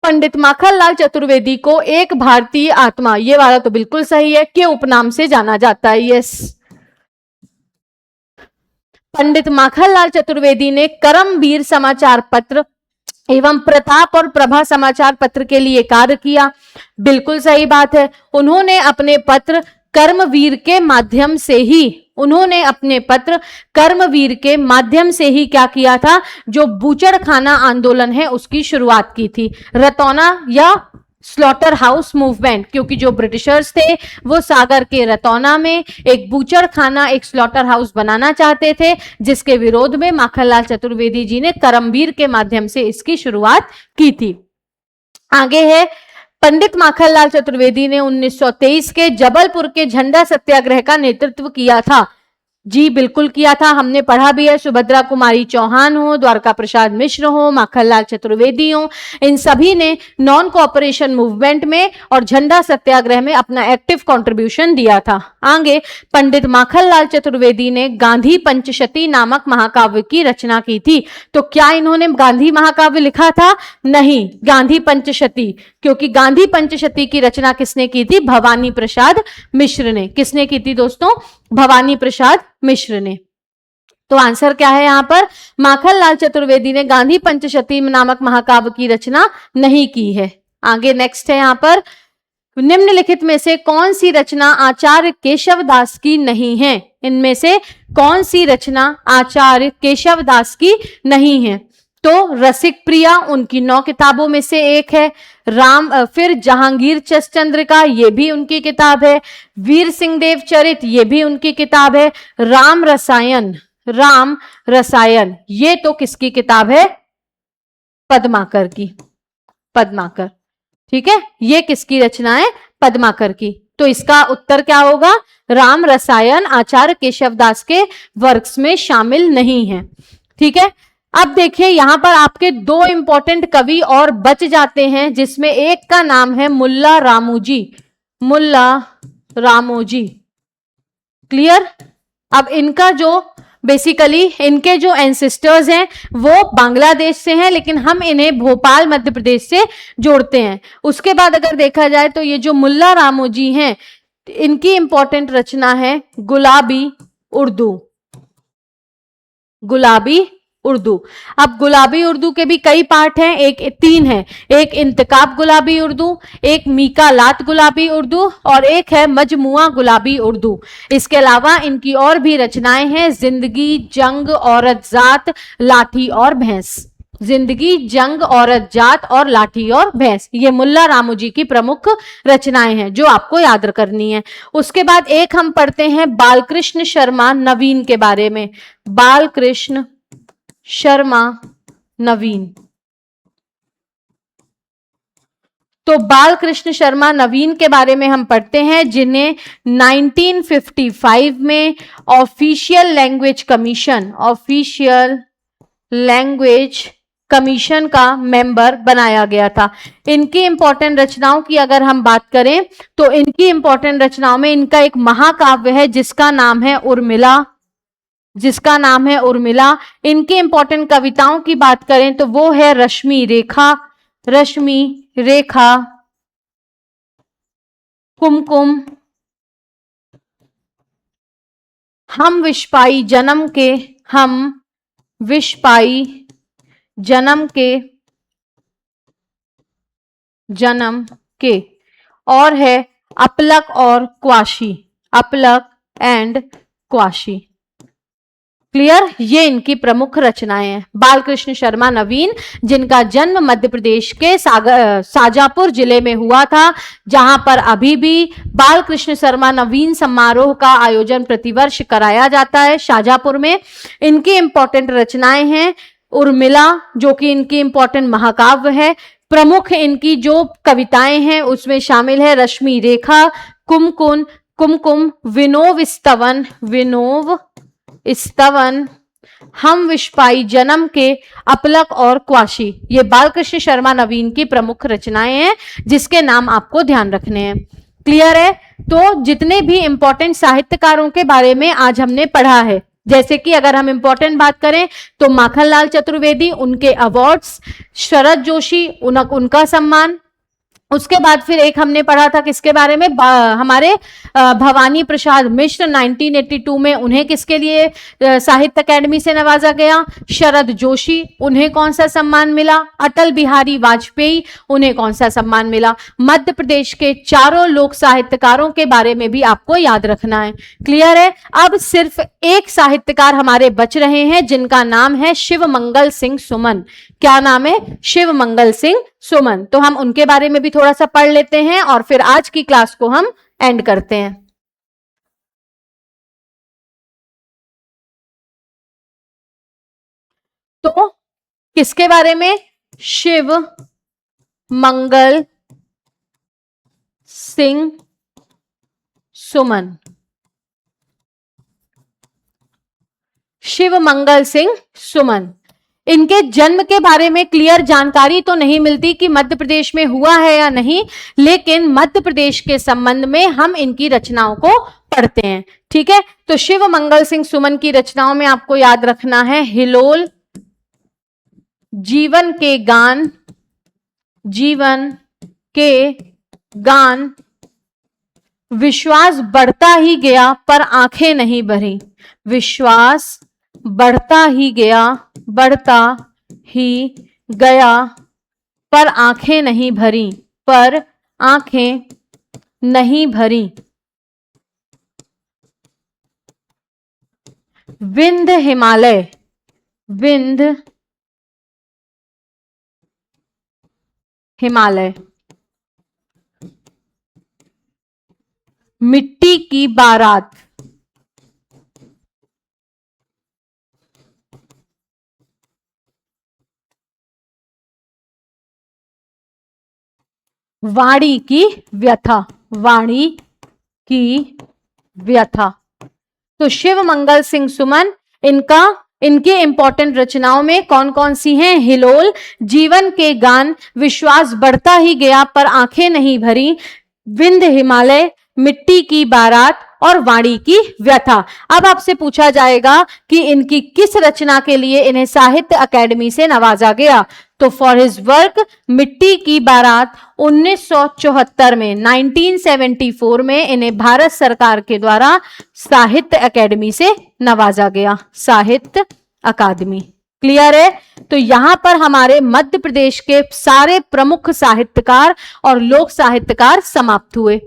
पंडित माखनलाल चतुर्वेदी को एक भारतीय आत्मा, ये वाला तो बिल्कुल सही है, के उपनाम से जाना जाता है। यस, पंडित माखनलाल चतुर्वेदी ने करमवीर समाचार पत्र एवं प्रताप और प्रभा समाचार पत्र के लिए कार्य किया। बिल्कुल सही बात है। उन्होंने अपने पत्र कर्मवीर के माध्यम से ही क्या किया था? जो बूचड़खाना आंदोलन है उसकी शुरुआत की थी। रतौना या स्लॉटर हाउस मूवमेंट, क्योंकि जो ब्रिटिशर्स थे वो सागर के रतौना में एक बूचड़खाना, एक स्लॉटर हाउस बनाना चाहते थे, जिसके विरोध में माखनलाल चतुर्वेदी जी ने करमवीर के माध्यम से इसकी शुरुआत की थी। आगे है, पंडित माखनलाल चतुर्वेदी ने 1923 के जबलपुर के झंडा सत्याग्रह का नेतृत्व किया था। जी बिल्कुल किया था, हमने पढ़ा भी है। सुभद्रा कुमारी चौहान हो, द्वारका प्रसाद मिश्र हो, माखनलाल चतुर्वेदी हो, इन सभी ने नॉन कोऑपरेशन मूवमेंट में और झंडा सत्याग्रह में अपना एक्टिव कंट्रीब्यूशन दिया था। आगे, पंडित माखनलाल चतुर्वेदी ने गांधी पंचशती नामक महाकाव्य की रचना की थी। तो क्या इन्होंने गांधी महाकाव्य लिखा था? नहीं, गांधी पंचशती, क्योंकि गांधी पंचशती की रचना किसने की थी? भवानी प्रसाद मिश्र ने। किसने की थी दोस्तों? भवानी प्रसाद मिश्र ने। तो आंसर क्या है यहां पर? माखनलाल चतुर्वेदी ने गांधी पंचशती नामक महाकाव्य की रचना नहीं की है। आगे नेक्स्ट है यहां पर, निम्नलिखित में से कौन सी रचना आचार्य केशव दास की नहीं है? इनमें से कौन सी रचना आचार्य केशव दास की नहीं है? तो रसिक प्रिया उनकी 9 किताबों में से एक है। फिर जहांगीर चंद्रिका, ये भी उनकी किताब है। वीर सिंह देव चरित, ये भी उनकी किताब है। राम रसायन, ये तो किसकी किताब है? पद्माकर की। पद्माकर, ठीक है, ये किसकी रचना है? पद्माकर की। तो इसका उत्तर क्या होगा? राम रसायन आचार्य केशवदास के वर्क्स में शामिल नहीं है। ठीक है, अब देखिए यहां पर आपके 2 इंपॉर्टेंट कवि और बच जाते हैं, जिसमें एक का नाम है मुल्ला रामोजी। मुल्ला रामोजी, क्लियर? अब इनका जो बेसिकली इनके जो एंसेस्टर्स हैं वो बांग्लादेश से हैं, लेकिन हम इन्हें भोपाल मध्य प्रदेश से जोड़ते हैं। उसके बाद अगर देखा जाए तो ये जो मुल्ला रामोजी हैं, इनकी इंपॉर्टेंट रचना है गुलाबी उर्दू। गुलाबी उर्दू। अब गुलाबी उर्दू के भी कई पार्ट हैं, 3 हैं। एक इंतकाब गुलाबी उर्दू, एक मीकालात गुलाबी उर्दू और एक है मजमुआ गुलाबी उर्दू। इसके अलावा इनकी और भी रचनाएं हैं, जिंदगी, जंग, औरत जात, लाठी और भैंस। जिंदगी, जंग, औरत जात और लाठी और भैंस, ये मुल्ला रामोजी की प्रमुख रचनाएं हैं जो आपको याद करनी है। उसके बाद एक हम पढ़ते हैं बालकृष्ण शर्मा नवीन के बारे में। बालकृष्ण शर्मा नवीन। तो बालकृष्ण शर्मा नवीन के बारे में हम पढ़ते हैं, जिन्हें 1955 में ऑफिशियल लैंग्वेज कमीशन का मेंबर बनाया गया था। इनकी इंपॉर्टेंट रचनाओं की अगर हम बात करें तो इनकी इंपॉर्टेंट रचनाओं में इनका एक महाकाव्य है जिसका नाम है उर्मिला, जिसका नाम है उर्मिला। इनकी इंपॉर्टेंट कविताओं की बात करें तो वो है रश्मि रेखा, रश्मि रेखा, कुमकुम, हम विषपाई जन्म के, हम विषपाई जन्म के, जन्म के, और है अपलक और क्वाशी, अपलक एंड क्वाशी। क्लियर? ये इनकी प्रमुख रचनाएं हैं। बालकृष्ण शर्मा नवीन, जिनका जन्म मध्य प्रदेश के शाजापुर जिले में हुआ था, जहां पर अभी भी बालकृष्ण शर्मा नवीन समारोह का आयोजन प्रतिवर्ष कराया जाता है शाजापुर में। इनकी इंपॉर्टेंट रचनाएं हैं उर्मिला, जो कि इनकी इंपॉर्टेंट महाकाव्य है। प्रमुख इनकी जो कविताएं हैं उसमें शामिल है रश्मि रेखा, कुमकुम, कुमकुम, विनोव स्तवन, विनोव स्तवन, हम विषपाई जन्म के, अपलक और क्वाशी। ये बालकृष्ण शर्मा नवीन की प्रमुख रचनाएं हैं जिसके नाम आपको ध्यान रखने हैं। क्लियर है? तो जितने भी इंपॉर्टेंट साहित्यकारों के बारे में आज हमने पढ़ा है, जैसे कि अगर हम इंपॉर्टेंट बात करें तो माखनलाल चतुर्वेदी, उनके अवार्ड्स, शरद जोशी, उनका सम्मान। उसके बाद फिर एक हमने पढ़ा था किसके बारे में, हमारे भवानी प्रसाद मिश्र 1982 में, उन्हें किसके लिए साहित्य अकेडमी से नवाजा गया? शरद जोशी, उन्हें कौन सा सम्मान मिला? अटल बिहारी वाजपेयी, उन्हें कौन सा सम्मान मिला? मध्य प्रदेश के चारों लोक साहित्यकारों के बारे में भी आपको याद रखना है। क्लियर है? अब सिर्फ एक साहित्यकार हमारे बच रहे हैं जिनका नाम है शिव मंगल सिंह सुमन। क्या नाम है? शिव मंगल सिंह सुमन। तो हम उनके बारे में भी थोड़ा सा पढ़ लेते हैं और फिर आज की क्लास को हम एंड करते हैं। तो किसके बारे में? शिव मंगल सिंह सुमन। शिव मंगल सिंह सुमन। इनके जन्म के बारे में क्लियर जानकारी तो नहीं मिलती कि मध्य प्रदेश में हुआ है या नहीं, लेकिन मध्य प्रदेश के संबंध में हम इनकी रचनाओं को पढ़ते हैं। ठीक है? तो शिव मंगल सिंह सुमन की रचनाओं में आपको याद रखना है हिलोल, जीवन के गान, जीवन के गान, विश्वास बढ़ता ही गया पर आंखें नहीं भरी, विश्वास बढ़ता ही गया, बढ़ता ही गया पर आंखें नहीं भरी, पर आंखें नहीं भरी, विंध्य हिमालय, विंध्य हिमालय, मिट्टी की बारात, वाणी की व्यथा, वाणी की व्यथा। तो शिव मंगल सिंह सुमन, इनके इंपॉर्टेंट रचनाओं में कौन कौन सी हैं? हिलोल, जीवन के गान, विश्वास बढ़ता ही गया पर आंखें नहीं भरी, विंध्य हिमालय, मिट्टी की बारात और वाणी की व्यथा। अब आपसे पूछा जाएगा कि इनकी किस रचना के लिए इन्हें साहित्य अकेडमी से नवाजा गया? तो फॉर हिज वर्क मिट्टी की बारात 1974 में, 1974 में इन्हें भारत सरकार के द्वारा साहित्य अकेडमी से नवाजा गया, साहित्य अकादमी। क्लियर है? तो यहां पर हमारे मध्य प्रदेश के सारे प्रमुख साहित्यकार और लोक साहित्यकार समाप्त हुए।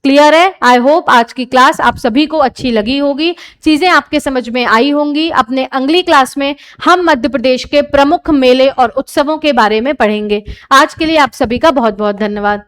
क्लियर है? आई होप आज की क्लास आप सभी को अच्छी लगी होगी, चीजें आपके समझ में आई होंगी। अपने अगली क्लास में हम मध्य प्रदेश के प्रमुख मेले और उत्सवों के बारे में पढ़ेंगे। आज के लिए आप सभी का बहुत बहुत धन्यवाद।